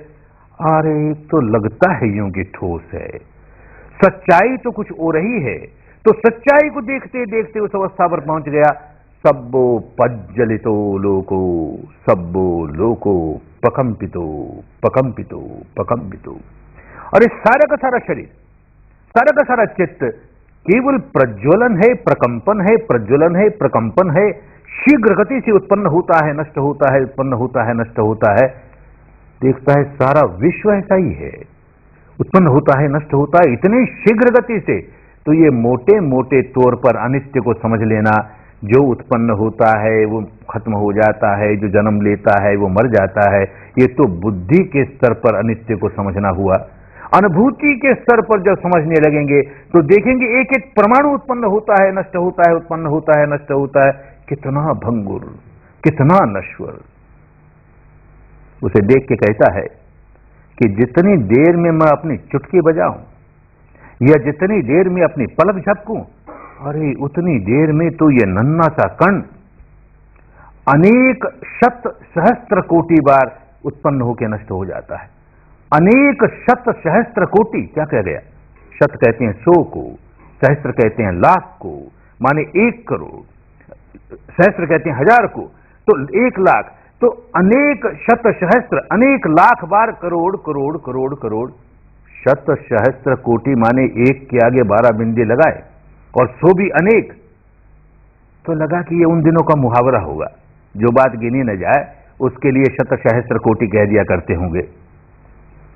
अरे तो लगता है यूं कि ठोस है, सच्चाई तो कुछ और ही है। तो सच्चाई को देखते देखते उस अवस्था पर पहुंच गया, सब्बो पज्जलितो लोको, सब्बो लोको पकंपितो पकंपितो पकंपितो। और इस सारा का सारा शरीर, सारा का सारा चित्त केवल प्रज्वलन है, प्रकंपन है, प्रज्वलन है, प्रकंपन है। शीघ्र गति से उत्पन्न होता है, नष्ट होता है, उत्पन्न होता है, नष्ट होता है। देखता है सारा विश्व ऐसा ही है, उत्पन्न होता है, नष्ट होता है, इतनी शीघ्र गति से। तो ये मोटे मोटे तौर पर अनित्य को समझ लेना, जो उत्पन्न होता है वो खत्म हो जाता है, जो जन्म लेता है वो मर जाता है, ये तो बुद्धि के स्तर पर अनित्य को समझना हुआ। अनुभूति के स्तर पर जब समझने लगेंगे तो देखेंगे एक एक परमाणु उत्पन्न होता है, नष्ट होता है, उत्पन्न होता है, नष्ट होता है। कितना भंगुर, कितना नश्वर। उसे देख के कहता है कि जितनी देर में मैं अपनी चुटकी बजाऊं या जितनी देर में अपनी पलक झपकूं, अरे उतनी देर में तो ये नन्हा सा कण अनेक शत सहस्त्र कोटि बार उत्पन्न होकर नष्ट हो जाता है। अनेक शत सहस्त्र कोटि, क्या कह गया? शत कहते हैं 100 को, सहस्त्र कहते हैं लाख को, माने 1 करोड़, सहस्त्र कहते हैं 1000 को, तो 1 लाख, तो अनेक शत सहस्त्र, अनेक लाख बार करोड़ करोड़ करोड़ करोड़। शत सहस्त्र कोटि माने 1 के आगे 12 बिंदे लगाए और 100 भी अनेक, तो लगा कि ये उन दिनों का मुहावरा होगा, जो बात गिनी न जाए उसके लिए शत सहस्त्र कोटि कह दिया करते होंगे।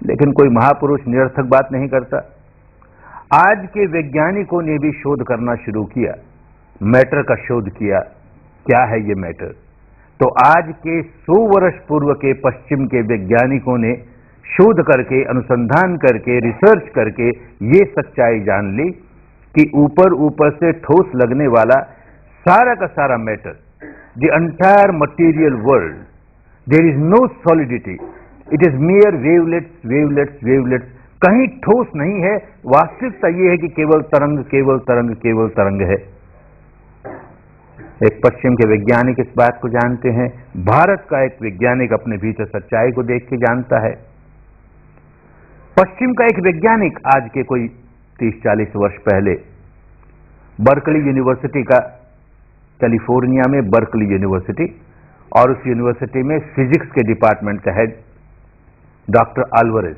लेकिन कोई महापुरुष निरर्थक बात नहीं करता। आज के वैज्ञानिकों ने भी शोध करना शुरू किया, मैटर का शोध किया। क्या है ये मैटर? तो आज के 100 वर्ष पूर्व के पश्चिम के वैज्ञानिकों ने शोध करके, अनुसंधान करके, रिसर्च करके ये सच्चाई जान ली कि ऊपर ऊपर से ठोस लगने वाला सारा का सारा matter, the entire material world, there is no solidity, it is mere wavelets wavelets wavelets. कहीं ठोस नहीं है। वास्तविकता यह है कि केवल तरंग, केवल तरंग, केवल तरंग है। एक पश्चिम के वैज्ञानिक इस बात को जानते हैं, भारत का एक वैज्ञानिक अपने भीतर सच्चाई को देख के जानता है। पश्चिम का एक वैज्ञानिक आज के कोई 30-40 वर्ष पहले बर्कली यूनिवर्सिटी का, कैलिफोर्निया में बर्कली यूनिवर्सिटी, और उस यूनिवर्सिटी में फिजिक्स के डिपार्टमेंट का हेड डॉक्टर अल्वारेज,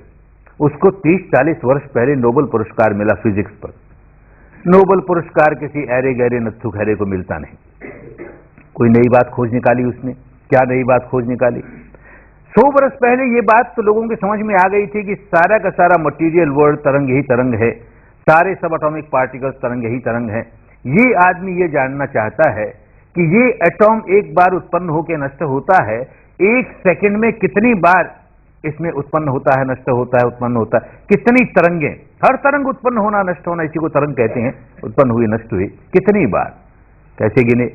उसको 30-40 वर्ष पहले नोबेल पुरस्कार मिला फिजिक्स पर। नोबेल पुरस्कार किसी ऐरे गहरे नत्थु खैरे को मिलता नहीं। कोई नई बात खोज निकाली उसने। क्या नई बात खोज निकाली? 100 वर्ष पहले ये बात तो लोगों के समझ में आ गई थी कि सारा का सारा मटेरियल वर्ल्ड तरंग ही तरंग है, सारे सब एटॉमिक पार्टिकल्स तरंग ही तरंग है। ये आदमी ये जानना चाहता है कि ये एटॉम एक बार उत्पन्न होकर नष्ट होता है, 1 सेकंड में कितनी बार इसमें उत्पन्न होता है, नष्ट होता है, उत्पन्न होता है, कितनी तरंगें, हर तरंग उत्पन्न होना नष्ट होना इसी को तरंग कहते हैं, उत्पन्न हुई नष्ट हुई, कितनी बार, कैसे गिने,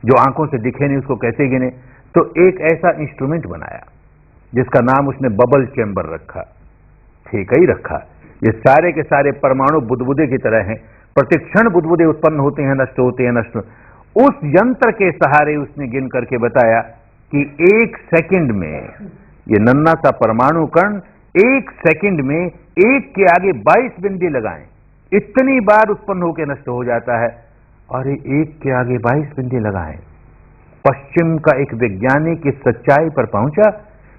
जो आंखों से दिखे नहीं उसको कैसे गिने। तो एक ऐसा इंस्ट्रूमेंट बनाया जिसका नाम उसने बबल चैम्बर रखा, ठीक ही रखा। ये सारे के सारे परमाणु बुदबुदे की तरह हैं, प्रतिक्षण बुदबुदे उत्पन्न होते हैं, नष्ट होते हैं, नष्ट। उस यंत्र के सहारे उसने गिन करके बताया कि 1 सेकंड में ये नन्हा सा परमाणु कण 1 सेकंड में एक के आगे 22 बिंदी लगाएं, इतनी बार उत्पन्न होकर नष्ट हो जाता है। और एक के आगे 22 बिंदी लगाएं। पश्चिम का एक वैज्ञानिक इस सच्चाई पर पहुंचा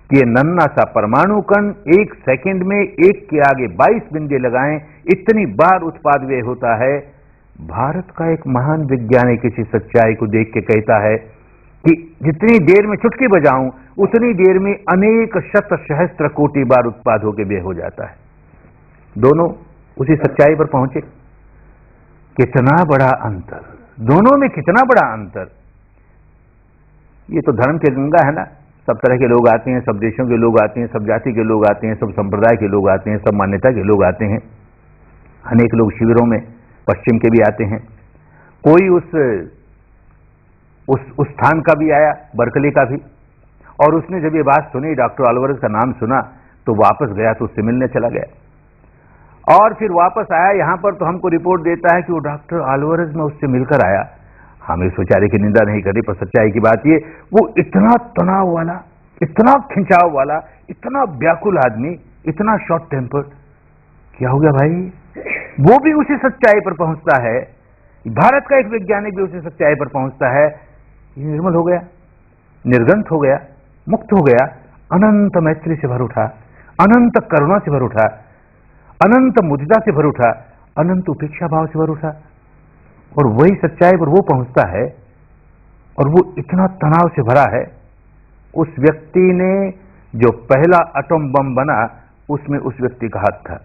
कि ये नन्हा सा परमाणु कण 1 सेकंड में एक के आगे 22 बिंदी लगाएं, इतनी बार उत्पाद व्यय होता है। भारत का एक महान वैज्ञानिक इसी सच्चाई को देख के कहता है कि जितनी देर में चुटकी बजाऊं उतनी देर में अनेक शत सहस्त्र कोटि बार उत्पाद होकर व्यय हो जाता है। दोनों उसी सच्चाई पर पहुंचे। कितना बड़ा अंतर, दोनों में कितना बड़ा अंतर। ये तो धर्म की गंगा है ना, सब तरह के लोग आते हैं, सब देशों के लोग आते हैं, सब जाति के लोग आते हैं, सब संप्रदाय के लोग आते हैं, सब मान्यता के लोग आते हैं। अनेक लोग शिविरों में पश्चिम के भी आते हैं। कोई उस स्थान का भी आया, बर्कले का भी, और उसने जब ये बात सुनी, डॉक्टर अल्वारेज का नाम सुना, तो वापस गया, तो उससे मिलने चला गया। और फिर वापस आया यहां पर, तो हमको रिपोर्ट देता है कि वो डॉक्टर अल्वारेज में उससे मिलकर आया। हम इस विचारे की निंदा नहीं करी, पर सच्चाई की बात ये, वो इतना तनाव वाला, इतना खिंचाव वाला, इतना व्याकुल आदमी, इतना शॉर्ट टेम्पर, क्या हो गया भाई? वो भी उसी सच्चाई पर पहुंचता है। भारत का एक वैज्ञानिक भी उसी सच्चाई पर पहुंचता है। ये निर्मल हो गया, निर्गंत हो गया, मुक्त हो गया, अनंत मैत्री से भर उठा, अनंत करुणा से भर उठा, अनंत मुदिता से भर उठा, अनंत उपेक्षा भाव से भर उठा। और वही सच्चाई पर वो पहुंचता है, और वो इतना तनाव से भरा है। उस व्यक्ति ने जो पहला एटॉम बम बना, उसमें उस व्यक्ति का हाथ था।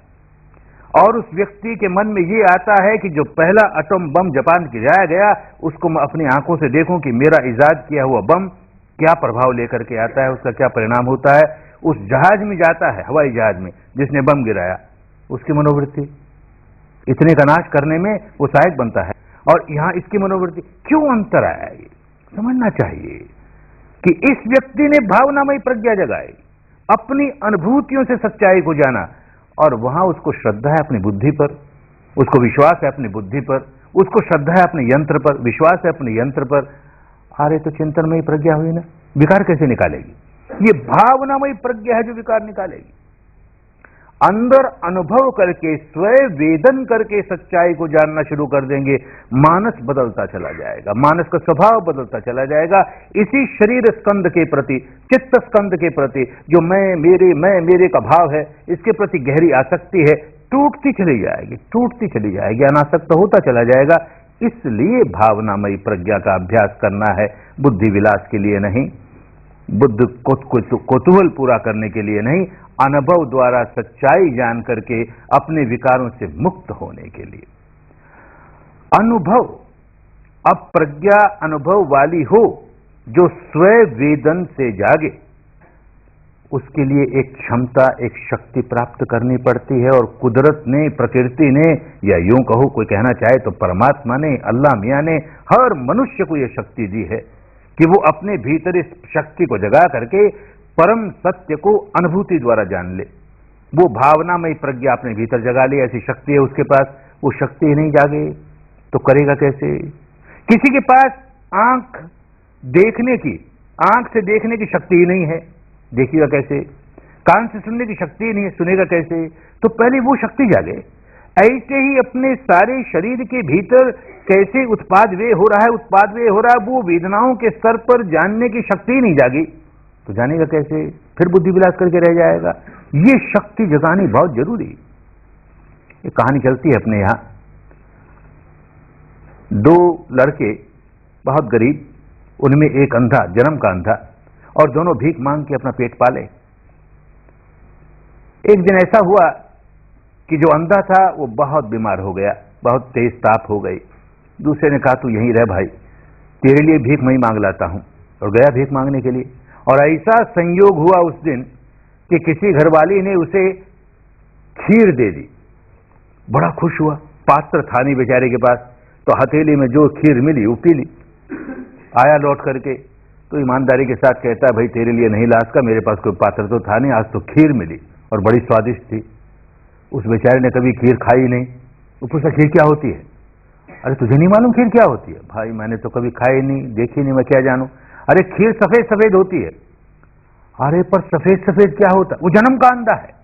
और उस व्यक्ति के मन में ये आता है कि जो पहला एटॉम बम जापान गिराया गया, उसको मैं अपनी आंखों से देखूं कि मेरा इजाद किया हुआ बम क्या प्रभाव लेकर के आता है, उसका क्या परिणाम होता है। उस जहाज में जाता है, हवाई जहाज में, जिसने बम गिराया, उसकी मनोवृत्ति इतने का नाश करने में वो सहायक बनता है। और यहां इसकी मनोवृत्ति क्यों अंतर आया, ये समझना चाहिए कि इस व्यक्ति ने भावनामयी प्रज्ञा जगाई, अपनी अनुभूतियों से सच्चाई को जाना, और वहां उसको श्रद्धा है अपनी बुद्धि पर, उसको विश्वास है अपनी बुद्धि पर, उसको श्रद्धा है अपने यंत्र पर, विश्वास है अपने यंत्र पर। अरे तो चिंतनमयी प्रज्ञा हुई ना, विकार कैसे निकालेगी? ये भावनामयी प्रज्ञा है जो विकार निकालेगी। अंदर अनुभव करके, स्वयं वेदन करके सच्चाई को जानना शुरू कर देंगे, मानस बदलता चला जाएगा, मानस का स्वभाव बदलता चला जाएगा। इसी शरीर स्कंद के प्रति, चित्त स्कंद के प्रति जो मैं मेरे का भाव है, इसके प्रति गहरी आसक्ति है, टूटती चली जाएगी, टूटती चली जाएगी, अनासक्त होता चला जाएगा। इसलिए भावनामयी प्रज्ञा का अभ्यास करना है, बुद्धि विलास के लिए नहीं, बुद्ध कौतूहल पूरा करने के लिए नहीं, अनुभव द्वारा सच्चाई जान करके अपने विकारों से मुक्त होने के लिए। अनुभव, अब प्रज्ञा अनुभव वाली हो जो स्वयं वेदन से जागे, उसके लिए एक क्षमता, एक शक्ति प्राप्त करनी पड़ती है। और कुदरत ने, प्रकृति ने, या यूं कहो कोई कहना चाहे तो परमात्मा ने, अल्लाह मियां ने हर मनुष्य को यह शक्ति दी है कि वो अपने भीतर इस शक्ति को जगा करके परम सत्य को अनुभूति द्वारा जान ले। वो भावनामयी प्रज्ञा अपने भीतर जगा ले, ऐसी शक्ति है उसके पास। वो शक्ति नहीं जागे तो करेगा कैसे? किसी के पास आंख देखने की, आंख से देखने की शक्ति ही नहीं है, देखिएगा कैसे? कान से सुनने की शक्ति नहीं है, सुनेगा कैसे? तो पहले वो शक्ति जागे। ऐसे ही अपने सारे शरीर के भीतर कैसे उत्पाद व्यय हो रहा है, उत्पाद व्यय हो रहा है, वो वेदनाओं के स्तर पर जानने की शक्ति ही नहीं जागी, तो जानेगा कैसे? फिर बुद्धि विलास करके रह जाएगा। ये शक्ति जगानी बहुत जरूरी। ये कहानी चलती है अपने यहां, दो लड़के बहुत गरीब, उनमें एक अंधा, जन्म का अंधा, और दोनों भीख मांग के अपना पेट पाले। एक दिन ऐसा हुआ कि जो अंधा था वो बहुत बीमार हो गया, बहुत तेज ताप हो गई। दूसरे ने कहा तू यहीं रह भाई, तेरे लिए भीख मैं ही मांग लाता हूं, और गया भीख मांगने के लिए। और ऐसा संयोग हुआ उस दिन कि किसी घरवाली ने उसे खीर दे दी। बड़ा खुश हुआ, पात्र था नहीं बेचारे के पास, तो हथेली में जो खीर मिली वो पी ली। आया लौट करके तो ईमानदारी के साथ कहता है भाई तेरे लिए नहीं ला सका, मेरे पास कोई पात्र तो था नहीं, आज तो खीर मिली और बड़ी स्वादिष्ट थी। उस बेचारे ने कभी खीर खाई नहीं। वो पूछा खीर क्या होती है? अरे तुझे नहीं मालूम खीर क्या होती है? भाई मैंने तो कभी खाई नहीं, देखी नहीं, मैं क्या जानूं। अरे खीर सफेद सफेद होती है। अरे पर सफेद सफेद क्या होता? वो जन्म का अंधा है,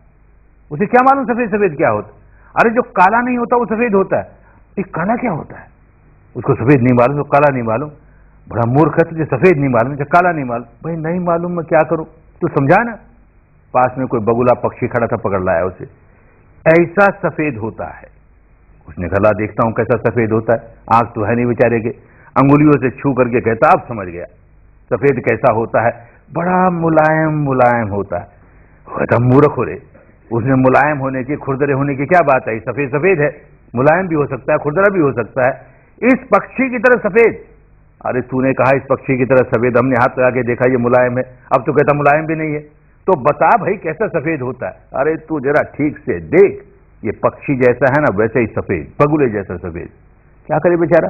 उसे क्या मालूम सफेद सफेद क्या होता? अरे जो काला नहीं होता वो सफेद होता है। ये काला क्या होता है? उसको सफेद नहीं मालूम, तो काला नहीं मालूम। बड़ा मूर्ख है, तुझे सफेद नहीं मालूम, तुझे काला नहीं मालूम। भाई नहीं मालूम, मैं क्या करूं, तू समझा ना। पास में कोई बगुला पक्षी खड़ा था, पकड़ लाया उसे। ऐसा सफेद होता है। उसने कहा देखता हूं कैसा सफेद होता है। आंख तो है नहीं बेचारे के, अंगुलियों से छू करके कहता अब समझ गया सफेद कैसा होता है। बड़ा मुलायम मुलायम होता है। कहता मूर्ख हो रे, उसने मुलायम होने की, खुरदरे होने की क्या बात है? सफेद सफेद है, मुलायम भी हो सकता है, खुरदरा भी हो सकता है। इस पक्षी की तरह सफेद। अरे तूने कहा इस पक्षी की तरह सफेद, हमने हाथ लगा के देखा ये मुलायम है, अब तो कहता मुलायम भी नहीं है। तो बता भाई कैसा सफेद होता है? अरे तू जरा ठीक से देख, ये पक्षी जैसा है ना वैसे ही सफेद, बगुले जैसा सफेद। क्या करे बेचारा,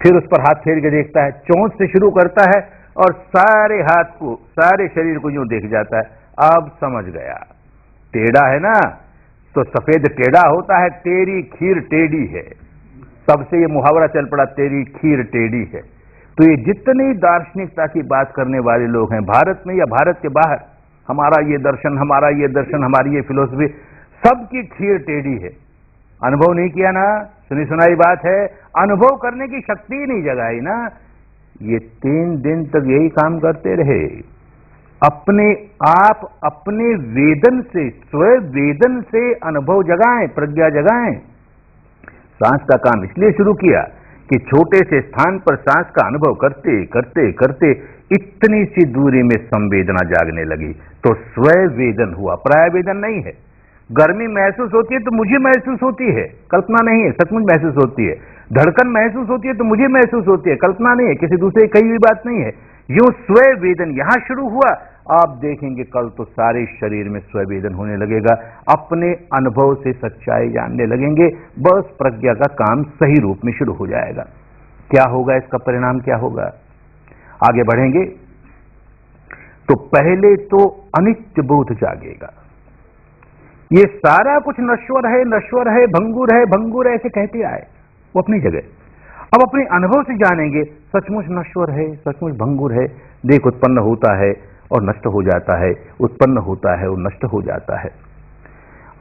फिर उस पर हाथ फेर के देखता है, चोंच से शुरू करता है और सारे हाथ को, सारे शरीर को यूं देख जाता है। अब समझ गया, टेढ़ा है ना तो सफेद टेढ़ा होता है, तेरी खीर टेढ़ी है। तब से ये मुहावरा चल पड़ा, तेरी खीर टेढ़ी है। तो ये जितनी दार्शनिकता की बात करने वाले लोग हैं भारत में या भारत के बाहर, हमारा ये दर्शन, हमारा ये दर्शन, हमारी ये फिलोसफी, सबकी खीर टेढ़ी है। अनुभव नहीं किया ना, सुनी सुनाई बात है, अनुभव करने की शक्ति ही नहीं जगाई ना। ये 3 दिन तक यही काम करते रहे, अपने आप अपने वेदन से, स्वयं वेदन से अनुभव जगाएं, प्रज्ञा जगाएं। सांस का काम इसलिए शुरू किया कि छोटे से स्थान पर सांस का अनुभव करते करते करते इतनी सी दूरी में संवेदना जागने लगी, तो स्वयं वेदन हुआ, प्राय वेदन नहीं है। गर्मी महसूस होती है तो मुझे महसूस होती है, कल्पना नहीं है, सचमुच महसूस होती है। धड़कन महसूस होती है तो मुझे महसूस होती है, कल्पना नहीं है, किसी दूसरे कही हुई बात नहीं है। यूं स्वयं वेदन यहां शुरू हुआ, आप देखेंगे कल तो सारे शरीर में स्वयं वेदन होने लगेगा, अपने अनुभव से सच्चाई जानने लगेंगे। बस प्रज्ञा का काम सही रूप में शुरू हो जाएगा। क्या होगा, इसका परिणाम क्या होगा? आगे बढ़ेंगे तो पहले तो अनित्य बोध जागेगा। ये सारा कुछ नश्वर है, नश्वर है, भंगुर है, भंगुर है, ऐसे कहते आए, वो अपनी जगह। अब अपने अनुभव से जानेंगे सचमुच नश्वर है, सचमुच भंगुर है। देख उत्पन्न होता है और नष्ट हो जाता है, उत्पन्न होता है और नष्ट हो जाता है।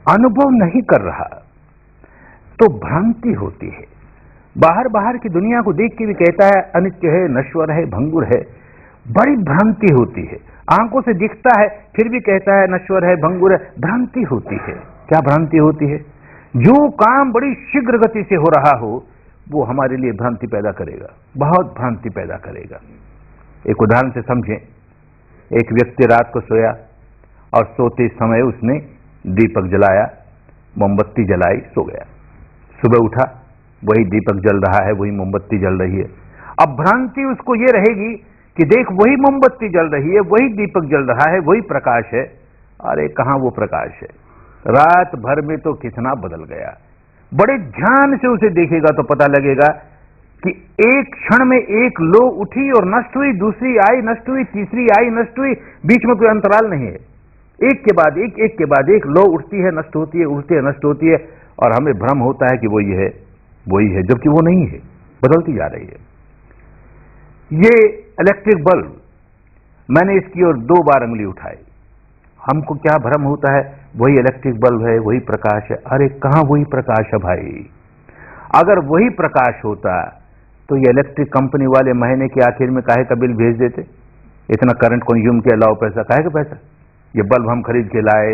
अनुभव नहीं कर रहा तो भ्रांति होती है। बाहर बाहर की दुनिया को देख के भी कहता है अनित्य है, नश्वर है, भंगुर है, बड़ी भ्रांति होती है। आंखों से दिखता है फिर भी कहता है नश्वर है, भंगुर है, भ्रांति होती है। क्या भ्रांति होती है? जो काम बड़ी शीघ्र गति से हो रहा हो वो हमारे लिए भ्रांति पैदा करेगा, बहुत भ्रांति पैदा करेगा। एक उदाहरण से समझें। एक व्यक्ति रात को सोया और सोते समय उसने दीपक जलाया, मोमबत्ती जलाई, सो गया। सुबह उठा, वही दीपक जल रहा है, वही मोमबत्ती जल रही है। अब भ्रांति उसको ये रहेगी कि देख वही मोमबत्ती जल रही है, वही दीपक जल रहा है, वही प्रकाश है। अरे कहां वो प्रकाश है, रात भर में तो कितना बदल गया। बड़े ध्यान से उसे देखेगा तो पता लगेगा कि एक क्षण में एक लो उठी और नष्ट हुई, दूसरी आई नष्ट हुई, तीसरी आई नष्ट हुई, बीच में कोई अंतराल नहीं है। एक के बाद एक, एक के बाद एक लो उठती है, नष्ट होती है, उठती है, नष्ट होती है, और हमें भ्रम होता है कि वो ये है, वही है, जबकि वो नहीं है, बदलती जा रही है। ये इलेक्ट्रिक बल्ब, मैंने इसकी ओर 2 बार अंगुली उठाई, हमको क्या भ्रम होता है, वही इलेक्ट्रिक बल्ब है, वही प्रकाश है। अरे कहां वही प्रकाश है भाई? अगर वही प्रकाश होता तो ये इलेक्ट्रिक कंपनी वाले महीने के आखिर में काहे का बिल भेज देते? इतना करंट कंज्यूम किया, लाओ पैसा, काहे का पैसा? ये बल्ब हम खरीद के लाए,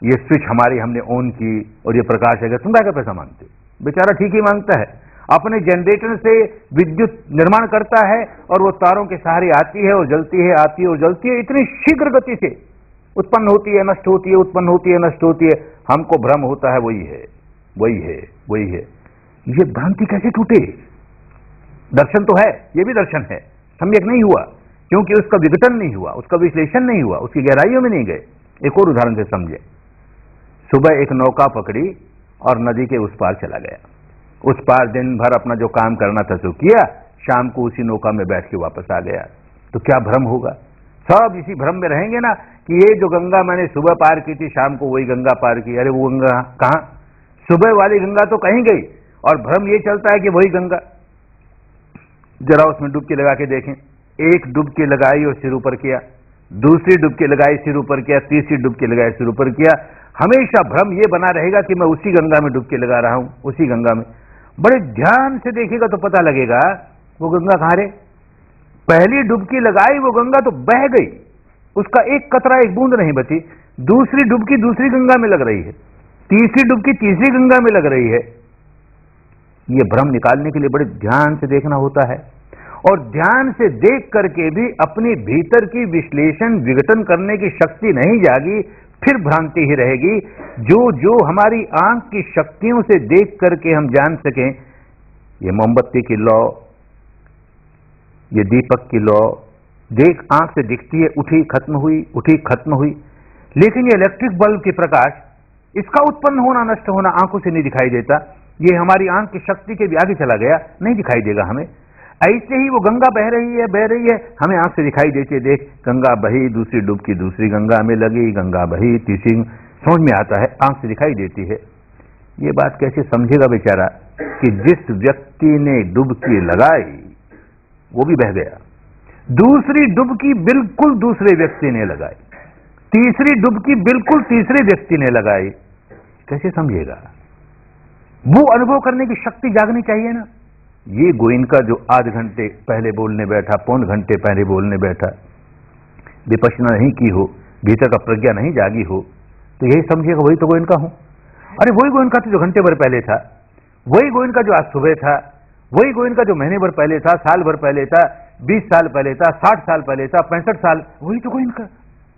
ये स्विच हमारी हमने ऑन की और ये प्रकाश है, तुम काहे का पैसा मांगते? बेचारा ठीक ही मांगता है, अपने जनरेटर से विद्युत निर्माण करता है और वो तारों के सहारे आती है और जलती है, आती है और जलती है, इतनी शीघ्र गति से उत्पन्न होती है नष्ट होती है, उत्पन्न होती है नष्ट होती है, हमको भ्रम होता है वही है वही है वही है। ये भ्रांति कैसे टूटे? दर्शन तो है, ये भी दर्शन है, सम्यक नहीं हुआ क्योंकि उसका विघटन नहीं हुआ, उसका विश्लेषण नहीं हुआ, उसकी गहराइयों में नहीं गए। एक और उदाहरण से समझे। सुबह एक नौका पकड़ी और नदी के उस पार चला गया। उस पार दिन भर अपना जो काम करना था सो किया, शाम को उसी नौका में बैठ के वापस आ गया। तो क्या भ्रम होगा? सब इसी भ्रम में रहेंगे ना कि ये जो गंगा मैंने सुबह पार की थी, शाम को वही गंगा पार की। अरे वो गंगा कहां? सुबह वाली गंगा तो कहीं गई, और भ्रम ये चलता है कि वही गंगा। जरा उसमें डुबकी लगा के देखें। एक डुबकी लगाई और सिर ऊपर किया, दूसरी डुबकी लगाई सिर ऊपर किया, तीसरी डुबकी लगाई सिर ऊपर किया। हमेशा भ्रम ये बना रहेगा कि मैं उसी गंगा में डुबकी लगा रहा हूं, उसी गंगा में। बड़े ध्यान से देखिएगा तो पता लगेगा वो गंगा कहां रे। पहली डुबकी लगाई वो गंगा तो बह गई, उसका एक कतरा एक बूंद नहीं बची। दूसरी डुबकी दूसरी गंगा में लग रही है, तीसरी डुबकी तीसरी गंगा में लग रही है। ये भ्रम निकालने के लिए बड़े ध्यान से देखना होता है, और ध्यान से देख करके भी अपने भीतर की विश्लेषण विघटन करने की शक्ति नहीं जागी, फिर भ्रांति ही रहेगी। जो जो हमारी आंख की शक्तियों से देख करके हम जान सकें, ये मोमबत्ती की लौ, ये दीपक की लौ, देख आंख से दिखती है, उठी खत्म हुई, उठी खत्म हुई। लेकिन ये इलेक्ट्रिक बल्ब की प्रकाश, इसका उत्पन्न होना नष्ट होना आंखों से नहीं दिखाई देता। ये हमारी आंख की शक्ति के भी आगे चला गया, नहीं दिखाई देगा हमें। ऐसे ही वो गंगा बह रही है, हमें आंख से दिखाई देती है। देख गंगा बही, दूसरी डुबकी दूसरी गंगा में लगी, गंगा बही, तीसरी, समझ में आता है, आंख से दिखाई देती है। ये बात कैसे समझेगा बेचारा कि जिस व्यक्ति ने डुबकी लगाई वो भी बह गया, दूसरी डुबकी बिल्कुल दूसरे व्यक्ति ने लगाई, तीसरी डुबकी बिल्कुल तीसरे व्यक्ति ने लगाई। कैसे समझेगा? वो अनुभव करने की शक्ति जागनी चाहिए ना। ये गोइनका जो आध घंटे पहले बोलने बैठा, पौन घंटे पहले बोलने बैठा, विपश्यना नहीं की हो, भीतर का प्रज्ञा नहीं जागी हो, तो यही समझिएगा वही तो गोइनका हूं। अरे वही गोइनका तो जो घंटे भर पहले था, वही गोइनका जो आज सुबह था, वही गोइनका जो महीने भर पहले था, साल भर पहले था, 20 साल पहले था, 60 साल पहले था, 65 साल, वही तो गोइनका,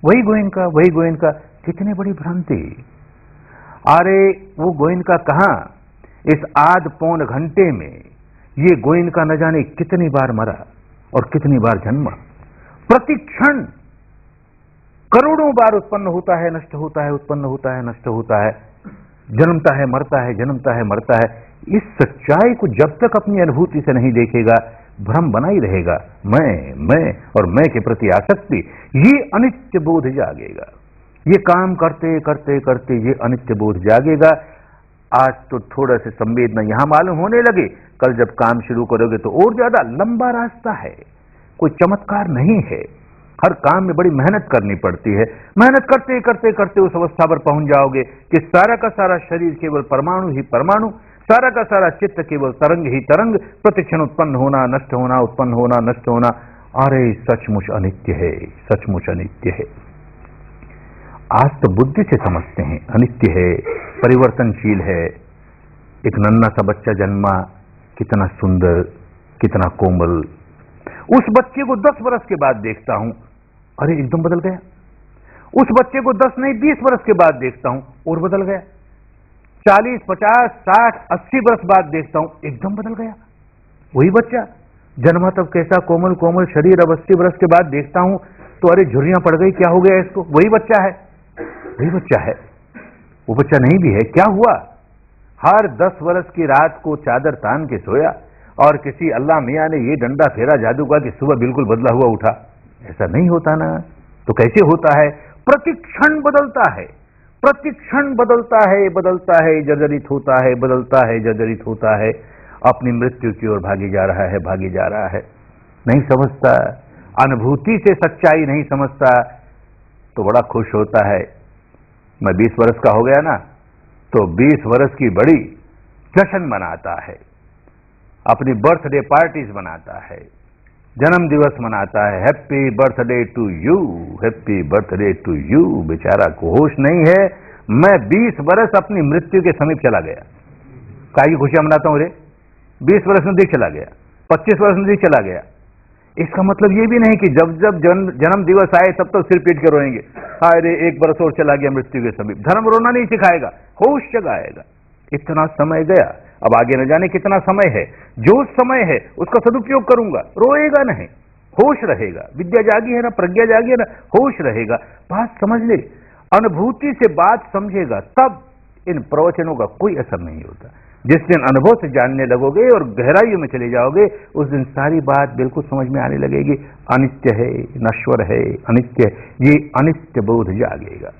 वही गोइनका, वही गोइनका। कितनी बड़ी भ्रांति! अरे वो गोइनका कहां? इस आध पौन घंटे में ये गोइनका न जाने कितनी बार मरा और कितनी बार जन्मा। प्रति क्षण करोड़ों बार उत्पन्न होता है, नष्ट होता है, उत्पन्न होता है, नष्ट होता है, जन्मता है, मरता है, जन्मता है, मरता है। इस सच्चाई को जब तक अपनी अनुभूति से नहीं देखेगा, भ्रम बना ही रहेगा। मैं और मैं के प्रति आसक्ति, ये अनित्य बोध जागेगा। ये काम करते करते करते ये अनित्य बोध जागेगा। आज तो थोड़ा से संवेदना यहां मालूम होने लगे, कल जब काम शुरू करोगे तो और ज्यादा लंबा रास्ता है, कोई चमत्कार नहीं है। हर काम में बड़ी मेहनत करनी पड़ती है। मेहनत करते करते करते उस अवस्था पर पहुंच जाओगे कि सारा का सारा शरीर केवल परमाणु ही परमाणु, सारा का सारा चित्त केवल तरंग ही तरंग, प्रतिक्षण उत्पन्न होना, नष्ट होना, उत्पन्न होना, नष्ट होना। अरे सचमुच अनित्य है, सचमुच अनित्य है। आज तो बुद्धि से समझते हैं अनित्य है, परिवर्तनशील है। एक नन्हा सा बच्चा जन्मा, कितना सुंदर, कितना कोमल। उस बच्चे को 10 वर्ष के बाद देखता हूं, अरे एकदम बदल गया। उस बच्चे को 10 नहीं 20 वर्ष के बाद देखता हूं और बदल गया। 40, 50, 60, 80 वर्ष बाद देखता हूं, एकदम बदल गया। वही बच्चा जन्मा तब कैसा कोमल कोमल शरीर, अब 80 वर्ष के बाद देखता हूं तो अरे झुर्रियां पड़ गई, क्या हो गया इसको? वही बच्चा है, वही बच्चा है। वो बच्चा नहीं भी है, क्या हुआ? हर 10 वर्ष की रात को चादर तान के सोया और किसी अल्लाह मियां ने ये डंडा फेरा जादू का कि सुबह बिल्कुल बदला हुआ उठा। ऐसा नहीं होता ना। तो कैसे होता है? प्रतिक्षण बदलता है, प्रतिक्षण बदलता है, बदलता है, जर्जरित होता है, बदलता है, जर्जरित होता है, अपनी मृत्यु की ओर भागी जा रहा है, भागी जा रहा है। नहीं समझता, अनुभूति से सच्चाई नहीं समझता तो बड़ा खुश होता है। मैं 20 वर्ष का हो गया ना, तो 20 वर्ष की बड़ी जश्न मनाता है, अपनी बर्थडे पार्टीज मनाता है, जन्म दिवस मनाता है। Happy birthday to you, happy birthday to you. बेचारा को होश नहीं है। मैं 20 वर्ष अपनी मृत्यु के समीप चला गया, काहे की खुशियां मनाता हूं रे? 20 वर्ष नजदीक चला गया, 25 वर्ष नजदीक चला गया। इसका मतलब ये भी नहीं कि जब जब जन्म दिवस आए तब तो सिर पीट के रोएंगे, हाय रे 1 बरस और चला गया मृत्यु के समीप। धर्म रोना नहीं सिखाएगा, होश जगाएगा। इतना समय गया, अब आगे न जाने कितना समय है। जो समय है उसका सदुपयोग करूंगा, रोएगा नहीं, होश रहेगा। विद्या जागी है ना, प्रज्ञा जागी है ना, होश रहेगा। बात समझ ले, अनुभूति से बात समझेगा, तब इन प्रवचनों का कोई असर नहीं होता। जिस दिन अनुभव से जानने लगोगे और गहराइयों में चले जाओगे, उस दिन सारी बात बिल्कुल समझ में आने लगेगी। अनित्य है, नश्वर है, अनित्य है, ये अनित्य बोध जागेगा।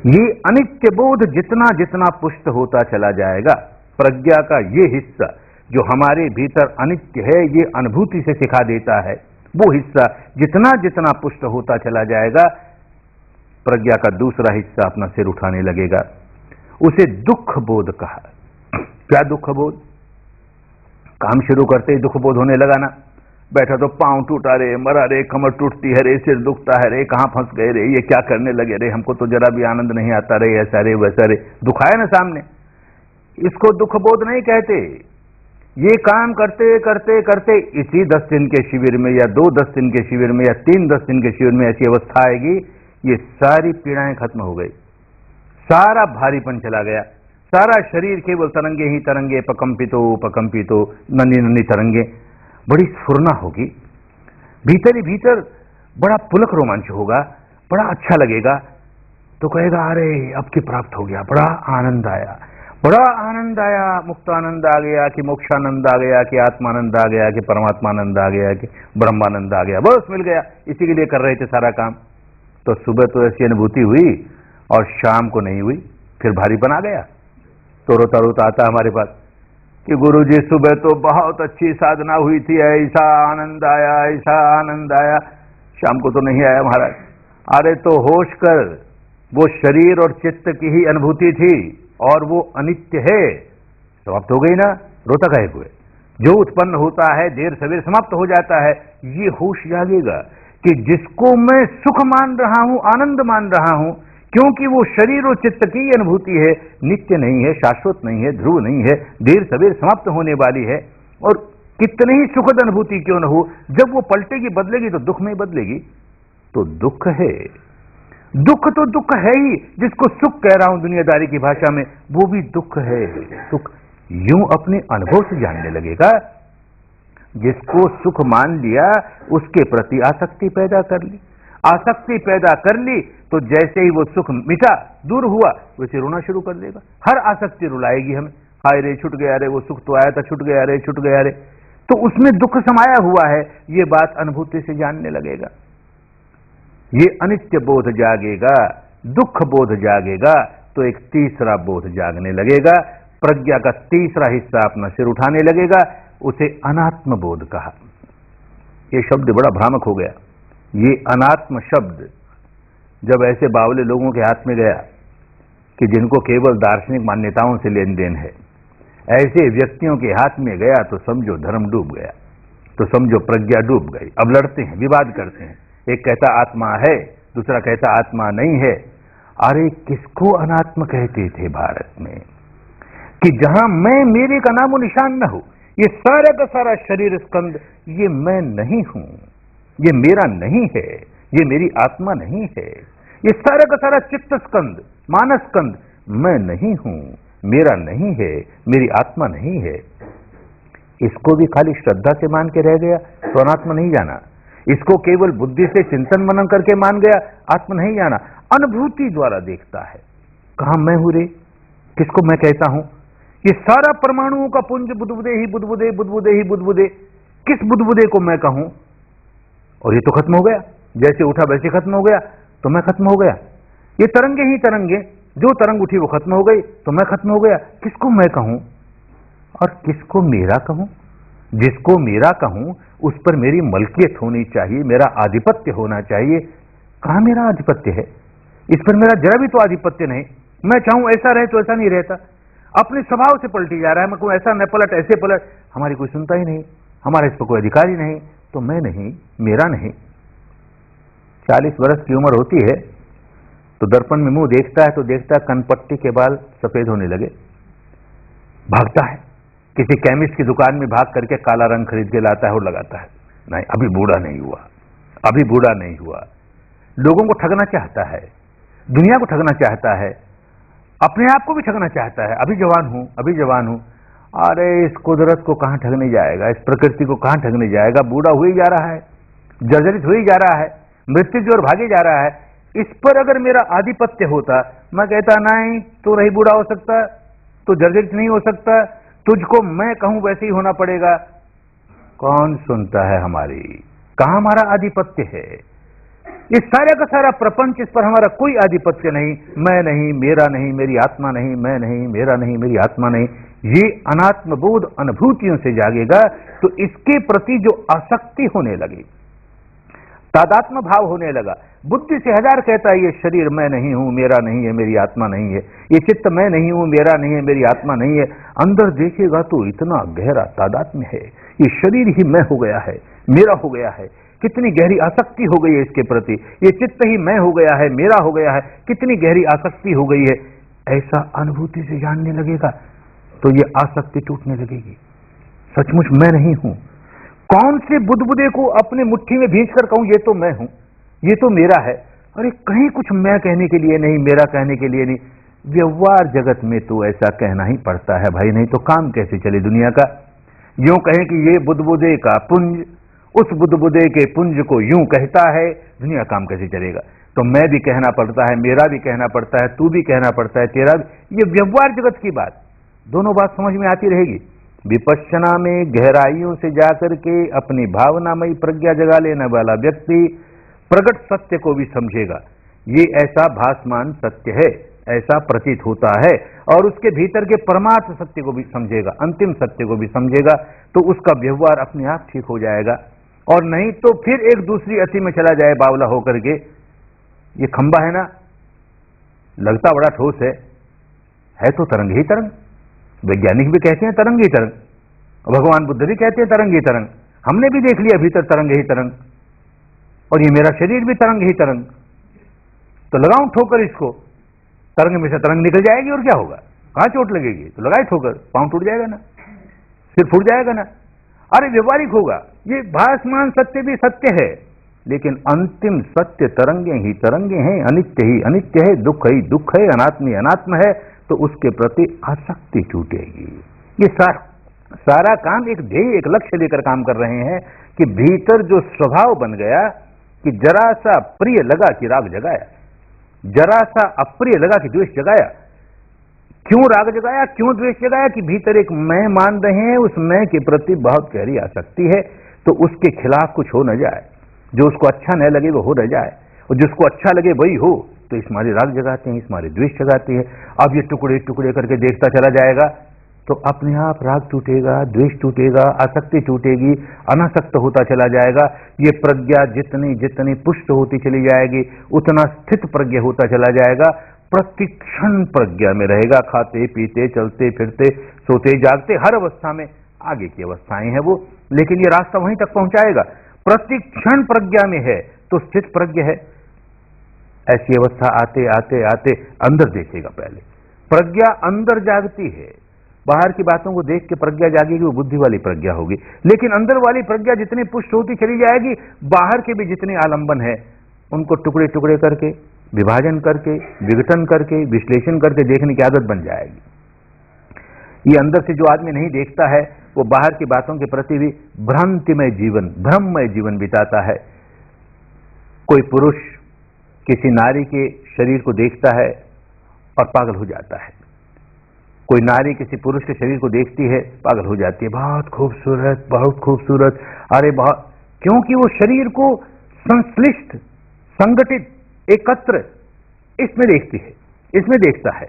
ये अनित्य बोध जितना जितना पुष्ट होता चला जाएगा, प्रज्ञा का ये हिस्सा जो हमारे भीतर अनित्य है, ये अनुभूति से सिखा देता है, वो हिस्सा जितना जितना पुष्ट होता चला जाएगा, प्रज्ञा का दूसरा हिस्सा अपना सिर उठाने लगेगा। उसे दुख बोध कहा। क्या दुख बोध? काम शुरू करते ही दुख बोध होने लगा ना, बैठा तो पांव टूटा रे, मरा रे, कमर टूटती है रे, सिर दुखता है रे, कहां फंस गए रे, ये क्या करने लगे रे, हमको तो जरा भी आनंद नहीं आता रे, ऐसा रे वैसा रे, दुखाया ना सामने। इसको दुख बोध नहीं कहते। ये काम करते करते करते इसी 10 दिन के शिविर में या 2 10 दिन के शिविर में या 3 10 दिन के शिविर में ऐसी अवस्था आएगी, ये सारी पीड़ाएं खत्म हो गई, सारा भारीपन चला गया, सारा शरीर केवल तरंगे ही तरंगे, पकंपितो नन्ही नन्ही तरंगे, बड़ी स्फुरना होगी, भीतर ही भीतर बड़ा पुलक रोमांच होगा, बड़ा अच्छा लगेगा। तो कहेगा अरे अब की प्राप्त हो गया, बड़ा आनंद आया, बड़ा आनंद आया, मुक्तानंद आ गया कि मोक्षानंद आ गया कि आत्मानंद आ गया कि परमात्मानंद आ गया कि ब्रह्मानंद आ गया, बस मिल गया। इसी के लिए कर रहे थे सारा काम। तो सुबह तो ऐसी अनुभूति हुई और शाम को नहीं हुई, फिर भारीपन आ गया। तो रोता रोता आता हमारे पास कि गुरुजी सुबह तो बहुत अच्छी साधना हुई थी, ऐसा आनंद आया, ऐसा आनंद आया, शाम को तो नहीं आया महाराज। अरे तो होश कर, वो शरीर और चित्त की ही अनुभूति थी और वो अनित्य है, समाप्त हो गई ना, रोता काहे हुए। जो उत्पन्न होता है देर सवेर समाप्त हो जाता है। ये होश जागेगा कि जिसको मैं सुख मान रहा हूं, आनंद मान रहा हूं, क्योंकि वो शरीर और चित्त की अनुभूति है, नित्य नहीं है, शाश्वत नहीं है, ध्रुव नहीं है, देर सवेर समाप्त होने वाली है। और कितनी ही सुखद अनुभूति क्यों न हो, जब वो पलटेगी बदलेगी तो दुख में बदलेगी। तो दुख है, दुख तो दुख है ही, जिसको सुख कह रहा हूं दुनियादारी की भाषा में, वो भी दुख है। सुख यूं अपने अनुभव से जानने लगेगा। जिसको सुख मान लिया उसके प्रति आसक्ति पैदा कर ली, आसक्ति पैदा कर ली तो जैसे ही वो सुख मिटा, दूर हुआ, वैसे रोना शुरू कर देगा। हर आसक्ति रुलाएगी हमें, हाय रे छूट गया रे, वो सुख तो आया था, छूट गया रे, छूट गया रे। तो उसमें दुख समाया हुआ है, ये बात अनुभूति से जानने लगेगा। ये अनित्य बोध जागेगा, दुख बोध जागेगा, तो एक तीसरा बोध जागने लगेगा। प्रज्ञा का तीसरा हिस्सा अपना सिर उठाने लगेगा, उसे अनात्म बोध कहा। ये शब्द बड़ा भ्रामक हो गया। ये अनात्म शब्द जब ऐसे बावले लोगों के हाथ में गया कि जिनको केवल दार्शनिक मान्यताओं से लेन देन है, ऐसे व्यक्तियों के हाथ में गया तो समझो धर्म डूब गया, तो समझो प्रज्ञा डूब गई। अब लड़ते हैं, विवाद करते हैं, एक कहता आत्मा है, दूसरा कहता आत्मा नहीं है। अरे किसको अनात्म कहते थे भारत में, कि जहां मैं मेरे का नामो निशान न हो, ये सारा का सारा शरीर स्कंद ये मैं नहीं हूं, ये मेरा नहीं है, ये मेरी आत्मा नहीं है, ये सारा का सारा चित्त स्कंद, मानस स्कंद मैं नहीं हूं, मेरा नहीं है, मेरी आत्मा नहीं है। इसको भी खाली श्रद्धा से मान के रह गया तो अनात्मा नहीं जाना, इसको केवल बुद्धि से चिंतन मनन करके मान गया, आत्मा नहीं जाना। अनुभूति द्वारा देखता है, कहां मैं हूं रे, किसको मैं कहता हूं, ये सारा परमाणुओं का पुंज बुदबुदे ही बुदबुदे, बुदबुदे ही बुदबुदे, किस बुदबुदे को मैं कहूं। और ये तो खत्म हो गया, जैसे उठा वैसे खत्म हो गया, तो मैं खत्म हो गया। ये तरंगे ही तरंगे, जो तरंग उठी वो खत्म हो गई, तो मैं खत्म हो गया। किसको मैं कहूं और किसको मेरा कहूं। जिसको मेरा कहूं उस पर मेरी मलकियत होनी चाहिए, मेरा आधिपत्य होना चाहिए। कहां मेरा आधिपत्य है, इस पर मेरा जरा भी तो आधिपत्य नहीं। मैं चाहूं ऐसा रहे तो ऐसा नहीं रहता, अपने स्वभाव से पलटी जा रहा है। मैं कहूं ऐसा न पलट, ऐसे पलट, हमारी कोई सुनता ही नहीं, हमारा इस पर कोई अधिकार ही नहीं। तो मैं नहीं, मेरा नहीं। 40 वर्ष की उम्र होती है तो दर्पण में मुंह देखता है तो देखता है कनपट्टी के बाल सफेद होने लगे, भागता है, किसी केमिस्ट की दुकान में भाग करके काला रंग खरीद के लाता है और लगाता है। नहीं, अभी बूढ़ा नहीं हुआ, अभी बूढ़ा नहीं हुआ। लोगों को ठगना चाहता है, दुनिया को ठगना चाहता है, अपने आप को भी ठगना चाहता है। अभी जवान हूं, अभी जवान हूं। अरे इस कुदरत को कहां ठगने जाएगा, इस प्रकृति को कहां ठगने जाएगा। बूढ़ा हो ही जा रहा है, जर्जरित हो ही जा रहा है, मृत्यु की ओर भागे जा रहा है। इस पर अगर मेरा आधिपत्य होता, मैं कहता नहीं तू नहीं बूढ़ा हो सकता, तू जर्जरित नहीं हो सकता, तुझको मैं कहूं वैसे ही होना पड़ेगा। कौन सुनता है हमारी? कहां हमारा आधिपत्य है? इस सारे का सारा प्रपंच, इस पर हमारा कोई आधिपत्य नहीं। मैं नहीं, मेरा नहीं, मेरी आत्मा नहीं, मैं नहीं, मेरा नहीं, मेरी आत्मा नहीं। ये अनात्मबोध अनुभूतियों से जागेगा तो इसके प्रति जो आसक्ति होने लगी, तादात्म्य भाव होने लगा। बुद्धि से हजार कहता है ये शरीर मैं नहीं हूं, मेरा नहीं है, मेरी आत्मा नहीं है। ये चित्त मैं नहीं हूं, मेरा नहीं है, मेरी आत्मा नहीं है। अंदर देखेगा तो इतना गहरा तादात्म्य है। ये शरीर ही मैं हो गया है, मेरा हो गया है। कितनी गहरी आसक्ति हो गई है इसके प्रति। ये चित्त ही मैं हो गया है, मेरा हो गया है, कितनी गहरी आसक्ति हो गई है। ऐसा अनुभूति से जानने लगेगा तो ये आसक्ति टूटने लगेगी। सचमुच मैं नहीं हूं। कौन से बुदबुदे को अपने मुट्ठी में भींच कर कहूं ये तो मैं हूं, ये तो मेरा है। अरे कहीं कुछ मैं कहने के लिए नहीं, मेरा कहने के लिए नहीं। व्यवहार जगत में तो ऐसा कहना ही पड़ता है भाई, नहीं तो काम कैसे चले दुनिया का। यूं कहें कि ये बुदबुदे का पुंज उस बुदबुदे के पुंज को यूं कहता है, दुनिया काम कैसे चलेगा। तो मैं भी कहना पड़ता है, मेरा भी कहना पड़ता है, तू भी कहना पड़ता है, तेरा भी। ये व्यवहार जगत की बात, दोनों बात समझ में आती रहेगी। विपश्यना में गहराइयों से जाकर के अपनी भावनामयी प्रज्ञा जगा लेने वाला व्यक्ति प्रकट सत्य को भी समझेगा। ये ऐसा भासमान सत्य है, ऐसा प्रतीत होता है, और उसके भीतर के परमार्थ सत्य को भी समझेगा, अंतिम सत्य को भी समझेगा। तो उसका व्यवहार अपने आप ठीक हो जाएगा। और नहीं तो फिर एक दूसरी अति में चला जाए बावला होकर के। ये खंबा है ना, लगता बड़ा ठोस है तो तरंग ही तरंग। वैज्ञानिक भी कहते हैं तरंग ही तरंग, भगवान बुद्ध भी कहते हैं तरंग ही तरंग। हमने भी देख लिया भीतर तरंग ही तरंग, और ये मेरा शरीर भी तरंग ही तरंग। तो लगाऊं ठोकर इसको, तरंग में से तरंग निकल जाएगी और क्या होगा, कहां चोट लगेगी। तो लगाए ठोकर, पांव टूट जाएगा ना, सिर फूट जाएगा ना। अरे व्यवहारिक होगा। ये भासमान सत्य भी सत्य है, लेकिन अंतिम सत्य तरंगे ही तरंगे हैं, अनित्य ही अनित्य है, दुख ही दुख है, अनात्म ही अनात्म है। तो उसके प्रति आसक्ति टूटेगी। ये सारा काम एक ध्येय, एक लक्ष्य लेकर काम कर रहे हैं कि भीतर जो स्वभाव बन गया कि जरा सा प्रिय लगा कि राग जगाया, जरा सा अप्रिय लगा कि द्वेष जगाया। क्यों राग जगाया, क्यों द्वेष जगाया? कि भीतर एक मैं मान रहे हैं, उस मैं के प्रति बहुत गहरी आसक्ति है। तो उसके खिलाफ कुछ हो न जाए, जो उसको अच्छा न लगे वो हो न जाए, और जिसको अच्छा लगे वही हो। तो इस मारे राग जगाते हैं, इस मारे द्वेष जगाते हैं। अब ये टुकड़े टुकड़े करके देखता चला जाएगा तो अपने आप राग टूटेगा, द्वेष टूटेगा, आसक्ति टूटेगी, अनासक्त होता चला जाएगा। ये प्रज्ञा जितनी जितनी पुष्ट होती चली जाएगी, उतना स्थित प्रज्ञ होता चला जाएगा। प्रतिक्षण प्रज्ञा में रहेगा, खाते पीते चलते फिरते सोते जागते हर अवस्था में। आगे की अवस्थाएं हैं वो, लेकिन ये रास्ता वहीं तक पहुंचाएगा। प्रतिक्षण प्रज्ञा में है तो स्थित प्रज्ञ है। ऐसी अवस्था आते आते आते अंदर देखेगा। पहले प्रज्ञा अंदर जागती है, बाहर की बातों को देख के प्रज्ञा जागेगी, वो बुद्धि वाली प्रज्ञा होगी। लेकिन अंदर वाली प्रज्ञा जितनी पुष्ट होती चली जाएगी, बाहर के भी जितने आलंबन है उनको टुकड़े टुकड़े करके, विभाजन करके, विघटन करके, विश्लेषण करके देखने की आदत बन जाएगी। ये अंदर से जो आदमी नहीं देखता है वो बाहर की बातों के प्रति भी भ्रांतिमय जीवन, भ्रममय जीवन बिताता है। कोई पुरुष किसी नारी के शरीर को देखता है और पागल हो जाता है, कोई नारी किसी पुरुष के शरीर को देखती है, पागल हो जाती है। बहुत खूबसूरत, बहुत खूबसूरत, अरे बहुत, क्योंकि वो शरीर को संश्लिष्ट, संगठित, एकत्र इसमें देखती है, इसमें देखता है,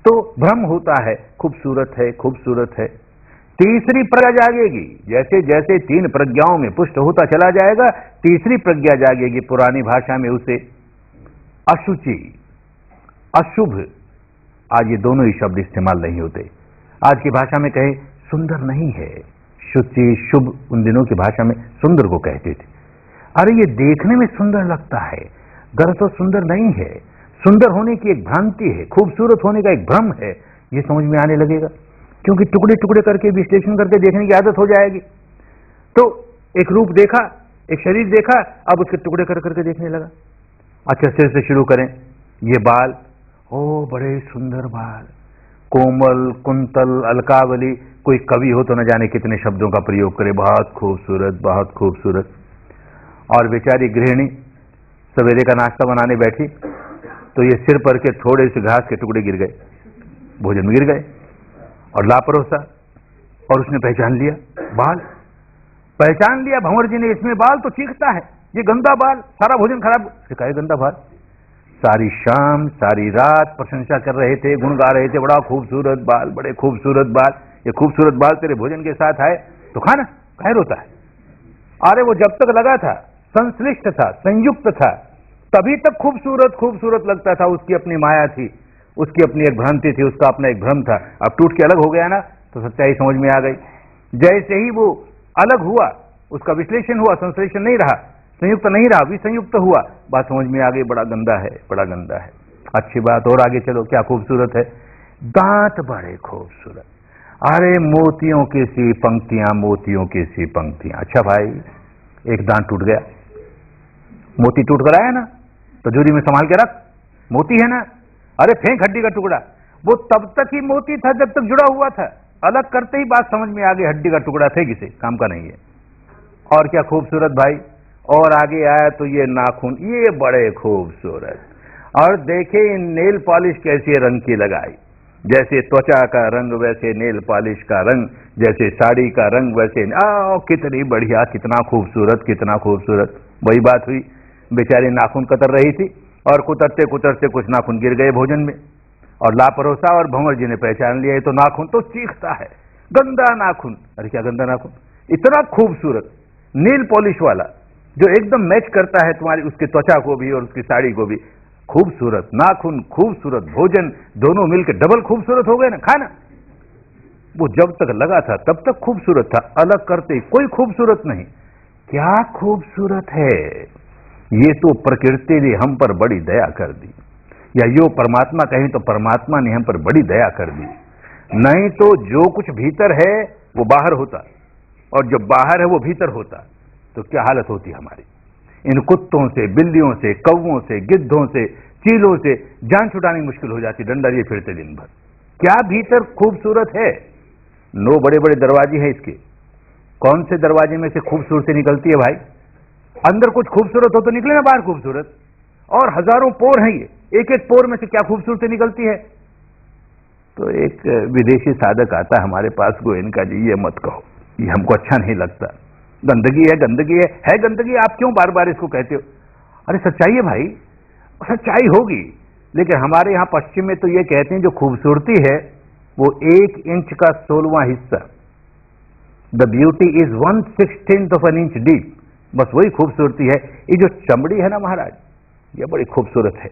तो भ्रम होता है, खूबसूरत है, खूबसूरत है। तीसरी प्रज्ञा जागेगी, जैसे जैसे तीन प्रज्ञाओं में पुष्ट होता चला जाएगा, तीसरी प्रज्ञा जागेगी। पुरानी भाषा में उसे अशुचि, अशुभ, आज ये दोनों ही शब्द इस्तेमाल नहीं होते। आज की भाषा में कहे सुंदर नहीं है, शुचि शुभ उन दिनों की भाषा में सुंदर को कहते थे। अरे ये देखने में सुंदर लगता है, दरअसल तो सुंदर नहीं है। सुंदर होने की एक भ्रांति है, खूबसूरत होने का एक भ्रम है। ये समझ में आने लगेगा, क्योंकि टुकड़े टुकड़े करके विश्लेषण करके देखने की आदत हो जाएगी। तो एक रूप देखा, एक शरीर देखा, अब उसके टुकड़े कर करके देखने लगा। अच्छा, सिर से शुरू करें। ये बाल, ओ बड़े सुंदर बाल, कोमल, कुंतल, अलकावली। कोई कवि हो तो न जाने कितने शब्दों का प्रयोग करे, बहुत खूबसूरत, बहुत खूबसूरत। और बेचारी गृहिणी सवेरे का नाश्ता बनाने बैठी तो ये सिर पर के थोड़े से घास के टुकड़े गिर गए, भोजन में गिर गए, और लापरोसा। और उसने पहचान लिया बाल, पहचान लिया भंवर जी ने, इसमें बाल तो चीखता है, ये गंदा बाल, सारा भोजन खराब। सिखाए गंदा बाल। सारी शाम सारी रात प्रशंसा कर रहे थे, गुण गा रहे थे, बड़ा खूबसूरत बाल, बड़े खूबसूरत बाल, ये खूबसूरत बाल तेरे भोजन के साथ आए तो खाना, काहे रोता है? अरे वो जब तक लगा था, संश्लिष्ट था, संयुक्त था, तभी तक खूबसूरत खूबसूरत लगता था। उसकी अपनी माया थी, उसकी अपनी एक भ्रांति थी, उसका अपना एक भ्रम था। अब टूट के अलग हो गया ना, तो सच्चाई समझ में आ गई। जैसे ही वो अलग हुआ, उसका विश्लेषण हुआ, संश्लेषण नहीं रहा, संयुक्त नहीं रहा, विसंयुक्त हुआ, बात समझ में आ गई, बड़ा गंदा है, बड़ा गंदा है। अच्छी बात, और आगे चलो, क्या खूबसूरत है? दांत बड़े खूबसूरत, अरे मोतियों की सी पंक्तियां, मोतियों की सी पंक्तियां। अच्छा भाई, एक दांत टूट गया, मोती टूट कर आया ना, तो झूरी में संभाल के रख, मोती है ना, अरे फेंक हड्डी का टुकड़ा। वो तब तक ही मोती था जब तक जुड़ा हुआ था, अलग करते ही बात समझ में आ गई, हड्डी का टुकड़ा फेंक, इसे काम का नहीं है। और क्या खूबसूरत भाई। और आगे आया तो ये नाखून, ये बड़े खूबसूरत। और देखे इन नेल पॉलिश कैसे रंग की लगाई, जैसे त्वचा का रंग वैसे नेल पॉलिश का रंग, जैसे साड़ी का रंग वैसे, कितनी बढ़िया, कितना खूबसूरत, कितना खूबसूरत। वही बात हुई, बेचारी नाखून कतर रही थी और कुतरते कुतरते कुछ नाखून गिर गए भोजन में, और लापरोसा और भंवर जी ने पहचान लिया, ये तो नाखून तो चीखता है, गंदा नाखून। अरे क्या गंदा नाखून, इतना खूबसूरत नील पॉलिश वाला, जो एकदम मैच करता है तुम्हारी उसकी त्वचा को भी और उसकी साड़ी को भी। खूबसूरत नाखून, खूबसूरत भोजन, दोनों मिलकर डबल खूबसूरत हो गए ना खाना। वो जब तक लगा था तब तक खूबसूरत था, अलग करते ही कोई खूबसूरत नहीं। क्या खूबसूरत है ये, तो प्रकृति ने हम पर बड़ी दया कर दी, या यो परमात्मा कहें तो परमात्मा ने हम पर बड़ी दया कर दी। नहीं तो जो कुछ भीतर है वो बाहर होता, और जो बाहर है वो भीतर होता, तो क्या हालत होती हमारी। इन कुत्तों से, बिल्लियों से, कौवों से, गिद्धों से, चीलों से जान छुड़ानी मुश्किल हो जाती, डंडा लिए फिरते दिन भर। क्या भीतर खूबसूरत है? 9 बड़े बड़े दरवाजे हैं इसके, कौन से दरवाजे में से खूबसूरती निकलती है भाई? अंदर कुछ खूबसूरत हो तो निकले ना बाहर खूबसूरत। और हजारों पोर हैं ये, एक एक पोर में से क्या खूबसूरती निकलती है। तो एक विदेशी साधक आता हमारे पास, गोयन का जी ये मत कहो, ये हमको अच्छा नहीं लगता, गंदगी है, गंदगी है गंदगी, आप क्यों बार बार इसको कहते हो? अरे सच्चाई है भाई, सच्चाई होगी, लेकिन हमारे यहां पश्चिम में तो ये कहते हैं जो खूबसूरती है वो 1 इंच का 16वां हिस्सा, the beauty is 1/16 of an inch deep, बस वही खूबसूरती है। ये जो चमड़ी है ना महाराज, ये बड़ी खूबसूरत है,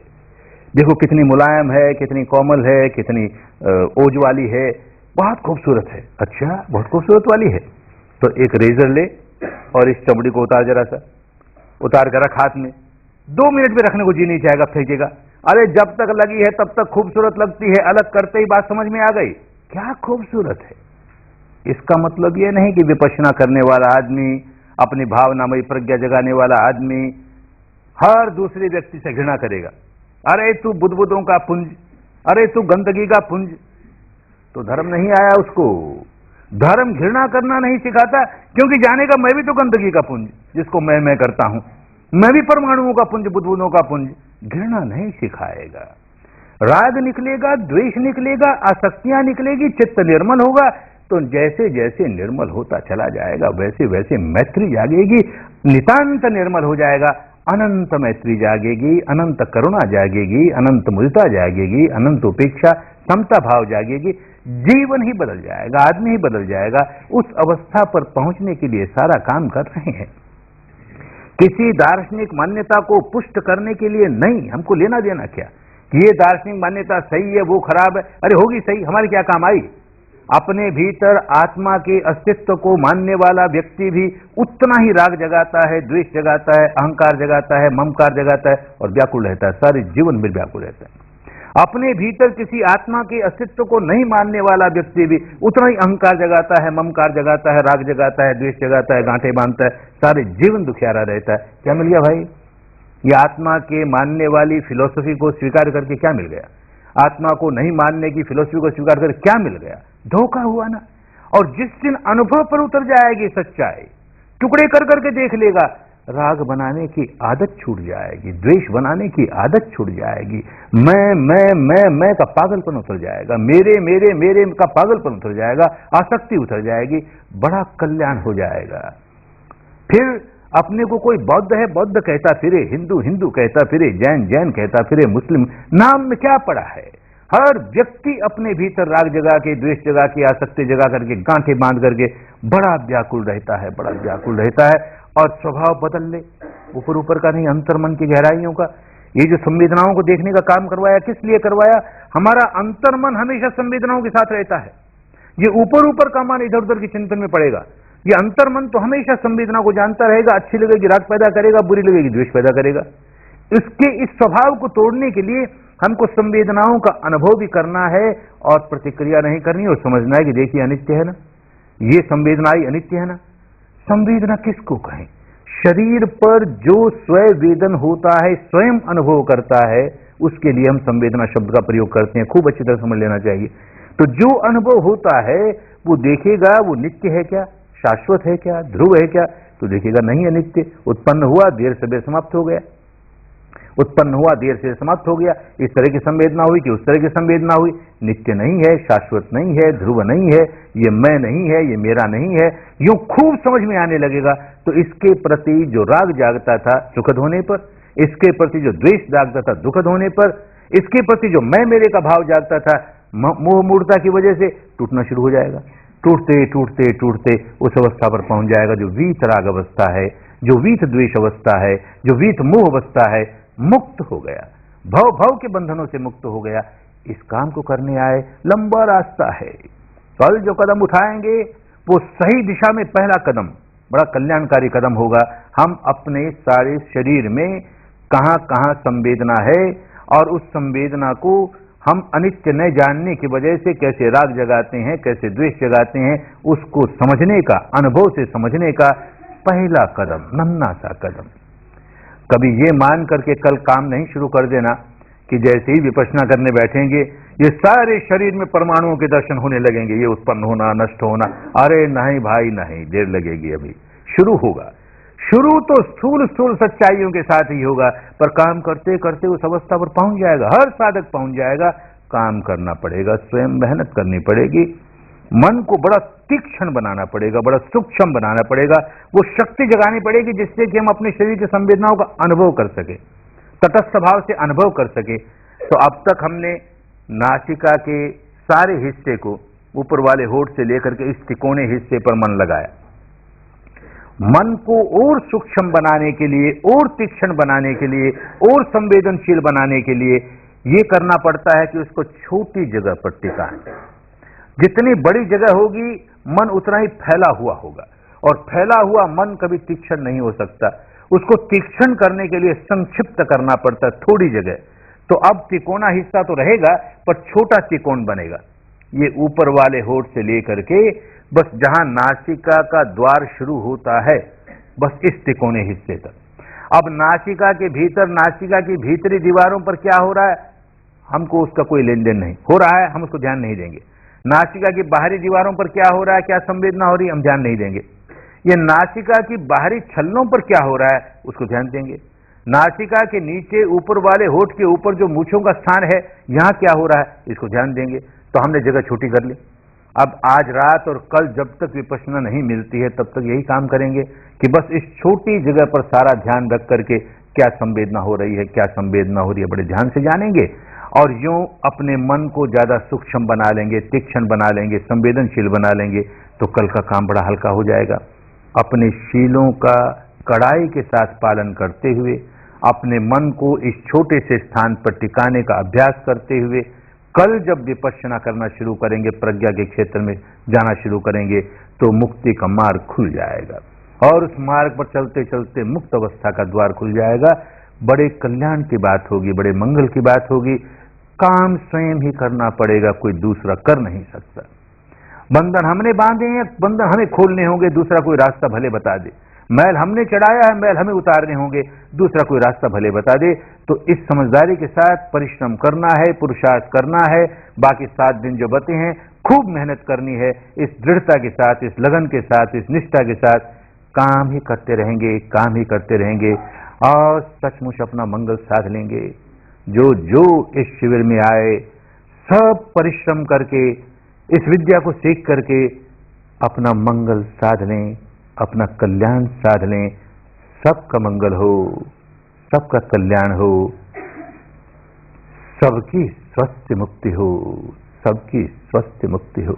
देखो कितनी मुलायम है, कितनी कोमल है, कितनी ओज वाली है, बहुत खूबसूरत है। अच्छा, बहुत खूबसूरत वाली है, तो एक रेजर ले और इस चमड़ी को उतार, जरा सा उतार कर रख हाथ में, 2 मिनट में रखने को जी नहीं चाहेगा, फेंकेगा। अरे जब तक लगी है तब तक खूबसूरत लगती है, अलग करते ही बात समझ में आ गई, क्या खूबसूरत है। इसका मतलब यह नहीं कि विपश्यना करने वाला आदमी, अपनी भावनामयी प्रज्ञा जगाने वाला आदमी हर दूसरे व्यक्ति से घृणा करेगा। अरे तू बुदबुदों का पुंज, अरे तू गंदगी का पुंज, तो धर्म नहीं आया उसको। धर्म घृणा करना नहीं सिखाता, क्योंकि जानेगा मैं भी तो गंदगी का पुंज, जिसको मैं करता हूं, मैं भी परमाणुओं का पुंज, बुदबुदों का पुंज। घृणा नहीं सिखाएगा, राग निकलेगा, द्वेष निकलेगा, आसक्तियां निकलेगी, चित्त निर्मल होगा। तो जैसे जैसे निर्मल होता चला जाएगा वैसे वैसे मैत्री जागेगी, नितांत निर्मल हो जाएगा, अनंत मैत्री जागेगी, अनंत करुणा जागेगी, अनंत मुदिता जागेगी, अनंत उपेक्षा, समता भाव जागेगी, जीवन ही बदल जाएगा, आदमी ही बदल जाएगा। उस अवस्था पर पहुंचने के लिए सारा काम कर रहे हैं। किसी दार्शनिक मान्यता को पुष्ट करने के लिए नहीं, हमको लेना देना क्या कि ये दार्शनिक मान्यता सही है वो खराब है। अरे होगी सही, हमारे क्या काम आई। अपने भीतर आत्मा के अस्तित्व को मानने वाला व्यक्ति भी उतना ही राग जगाता है, द्वेष जगाता है, अहंकार जगाता है, ममकार जगाता है, और व्याकुल रहता है, सारे जीवन में व्याकुल रहता है। अपने भीतर किसी आत्मा के अस्तित्व को नहीं मानने वाला व्यक्ति भी उतना ही अहंकार जगाता है, ममकार जगाता है, राग जगाता है, द्वेष जगाता है, गांठें बांधता है, सारे जीवन दुखियारा रहता है। क्या मिल गया भाई? ये आत्मा के मानने वाली फिलॉसफी को स्वीकार करके क्या मिल गया? आत्मा को नहीं मानने की फिलॉसफी को स्वीकार करके क्या मिल गया? धोखा हुआ ना। और जिस दिन अनुभव पर उतर जाएगी सच्चाई, टुकड़े कर करके देख लेगा, राग बनाने की आदत छूट जाएगी, द्वेष बनाने की आदत छूट जाएगी, मैं का पागलपन उतर जाएगा, मेरे का पागलपन उतर जाएगा, आसक्ति उतर जाएगी, बड़ा कल्याण हो जाएगा। फिर अपने को कोई बौद्ध है बौद्ध कहता फिरे, हिंदू कहता फिरे, जैन कहता फिरे, मुस्लिम, नाम में क्या पड़ा है? हर व्यक्ति अपने भीतर राग जगा के, द्वेष जगा के, आसक्ति जगा करके, गांठें बांध करके बड़ा व्याकुल रहता है, बड़ा व्याकुल रहता है। और स्वभाव बदल ले, ऊपर का नहीं, अंतर्मन की गहराइयों का। ये जो संवेदनाओं को देखने का काम करवाया, किस लिए करवाया? हमारा अंतर्मन हमेशा संवेदनाओं के साथ रहता है। ये ऊपर का मन इधर उधर के चिंतन में पड़ेगा। ये अंतर्मन तो हमेशा संवेदना को जानता रहेगा, अच्छी लगेगी राग पैदा करेगा, बुरी लगेगी द्वेष पैदा करेगा। इसके इस स्वभाव को तोड़ने के लिए हमको संवेदनाओं का अनुभव भी करना है और प्रतिक्रिया नहीं करनी, और समझना है कि देखिए अनित्य है ना, ये संवेदना ही अनित्य है ना। संवेदना किसको कहें? शरीर पर जो स्वयं वेदन होता है, स्वयं अनुभव करता है, उसके लिए हम संवेदना शब्द का प्रयोग करते हैं। खूब अच्छी तरह समझ लेना चाहिए। तो जो अनुभव होता है वो देखेगा, वो नित्य है क्या, शाश्वत है क्या, ध्रुव है क्या? तो देखेगा नहीं है नित्य। उत्पन्न हुआ, देर से समाप्त हो गया, उत्पन्न हुआ, देर से समाप्त हो गया। इस तरह की संवेदना हुई कि उस तरह की संवेदना हुई, नित्य नहीं है, शाश्वत नहीं है, ध्रुव नहीं है, ये मैं नहीं है, ये मेरा नहीं है। यूं खूब समझ में आने लगेगा। तो इसके प्रति जो राग जागता था सुखद होने पर, इसके प्रति जो द्वेष जागता था दुखद होने पर, इसके प्रति जो मैं मेरे का भाव जागता था मोह मूर्ता की वजह से, टूटना शुरू हो जाएगा। टूटते टूटते टूटते उस अवस्था पर पहुंच जाएगा जो वीत राग अवस्था है, जो वीत द्वेष अवस्था है, जो वीत मोह अवस्था है। मुक्त हो गया, भव के बंधनों से मुक्त हो गया। इस काम को करने आए, लंबा रास्ता है। कल जो कदम उठाएंगे वो सही दिशा में पहला कदम, बड़ा कल्याणकारी कदम होगा। हम अपने सारे शरीर में कहां कहां संवेदना है और उस संवेदना को हम अनित्य न जानने की वजह से कैसे राग जगाते हैं, कैसे द्वेष जगाते हैं, उसको समझने का, अनुभव से समझने का पहला कदम, नन्हा सा कदम। कभी ये मान करके कल काम नहीं शुरू कर देना कि जैसे ही विपश्यना करने बैठेंगे ये सारे शरीर में परमाणुओं के दर्शन होने लगेंगे, ये उत्पन्न होना, नष्ट होना। अरे नहीं भाई नहीं, देर लगेगी, अभी शुरू होगा। शुरू तो स्थूल स्थूल सच्चाइयों के साथ ही होगा, पर काम करते करते उस अवस्था पर पहुंच जाएगा, हर साधक पहुंच जाएगा। काम करना पड़ेगा, स्वयं मेहनत करनी पड़ेगी, मन को बड़ा तीक्ष्ण बनाना पड़ेगा, बड़ा सूक्ष्म बनाना पड़ेगा, वो शक्ति जगानी पड़ेगी जिससे कि हम अपने शरीर की संवेदनाओं का अनुभव कर सके, तटस्थ भाव से अनुभव कर सके। तो अब तक हमने नासिका के सारे हिस्से को, ऊपर वाले होठ से लेकर के इस तिकोने हिस्से पर मन लगाया। मन को और सूक्ष्म बनाने के लिए, और तीक्ष्ण बनाने के लिए, और संवेदनशील बनाने के लिए ये करना पड़ता है कि उसको छोटी जगह पर टिकाएं। जितनी बड़ी जगह होगी मन उतना ही फैला हुआ होगा, और फैला हुआ मन कभी तीक्ष्ण नहीं हो सकता। उसको तीक्ष्ण करने के लिए संक्षिप्त करना पड़ता है, थोड़ी जगह। तो अब तिकोना हिस्सा तो रहेगा पर छोटा त्रिकोण बनेगा। ये ऊपर वाले होठ से लेकर के बस जहां नासिका का द्वार शुरू होता है, बस इस तिकोने हिस्से तक। अब नासिका के भीतर, नासिका की भीतरी दीवारों पर क्या हो रहा है हमको उसका कोई लेन देन नहीं हो रहा है, हम उसको ध्यान नहीं देंगे। नासिका की बाहरी दीवारों पर क्या हो रहा है, क्या संवेदना हो रही है, हम ध्यान नहीं देंगे। ये नासिका की बाहरी छल्लों पर क्या हो रहा है उसको ध्यान देंगे। नासिका के नीचे ऊपर वाले होठ के ऊपर जो मूंछों का स्थान है, यहां क्या हो रहा है इसको ध्यान देंगे। तो हमने जगह छोटी कर ली। अब आज रात और कल जब तक विपश्यना नहीं मिलती है तब तक यही काम करेंगे कि बस इस छोटी जगह पर सारा ध्यान रख करके क्या संवेदना हो रही है, क्या संवेदना हो रही है, बड़े ध्यान से जानेंगे। और यूं अपने मन को ज्यादा सूक्ष्म बना लेंगे, तीक्ष्ण बना लेंगे, संवेदनशील बना लेंगे, तो कल का काम बड़ा हल्का हो जाएगा। अपने शीलों का कड़ाई के साथ पालन करते हुए, अपने मन को इस छोटे से स्थान पर टिकाने का अभ्यास करते हुए, कल जब विपश्यना करना शुरू करेंगे, प्रज्ञा के क्षेत्र में जाना शुरू करेंगे, तो मुक्ति का मार्ग खुल जाएगा। और उस मार्ग पर चलते चलते मुक्त अवस्था का द्वार खुल जाएगा। बड़े कल्याण की बात होगी, बड़े मंगल की बात होगी। काम स्वयं ही करना पड़ेगा, कोई दूसरा कर नहीं सकता। बंधन हमने बांधे हैं, बंधन हमें खोलने होंगे, दूसरा कोई रास्ता भले बता दे। मैल हमने चढ़ाया है, मैल हमें उतारने होंगे, दूसरा कोई रास्ता भले बता दे। तो इस समझदारी के साथ परिश्रम करना है, पुरुषार्थ करना है। बाकी 7 दिन जो बचे हैं खूब मेहनत करनी है, इस दृढ़ता के साथ, इस लगन के साथ, इस निष्ठा के साथ काम ही करते रहेंगे, काम ही करते रहेंगे और सचमुच अपना मंगल साध लेंगे। जो जो इस शिविर में आए सब परिश्रम करके इस विद्या को सीख करके अपना मंगल साध लें, अपना कल्याण साध लें। सबका मंगल हो, सबका कल्याण हो, सबकी स्वस्थ मुक्ति हो, सबकी स्वस्थ मुक्ति हो।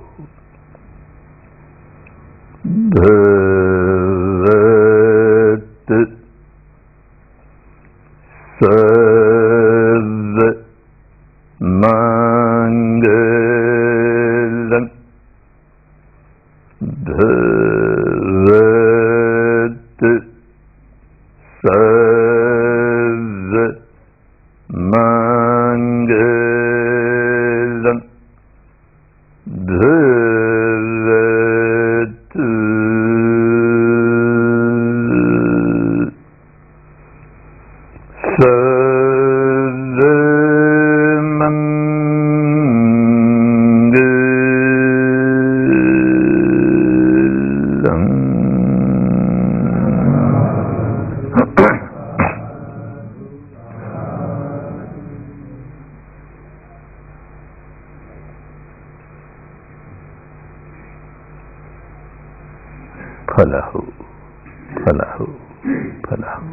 भवत् सर्व मंगलम्, भवत् सर्व मंगलम्, भवत् फलहु फलहु फलहु।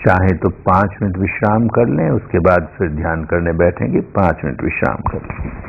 चाहे तो 5 मिनट विश्राम कर लें, उसके बाद फिर ध्यान करने बैठेंगे। 5 मिनट विश्राम कर लें।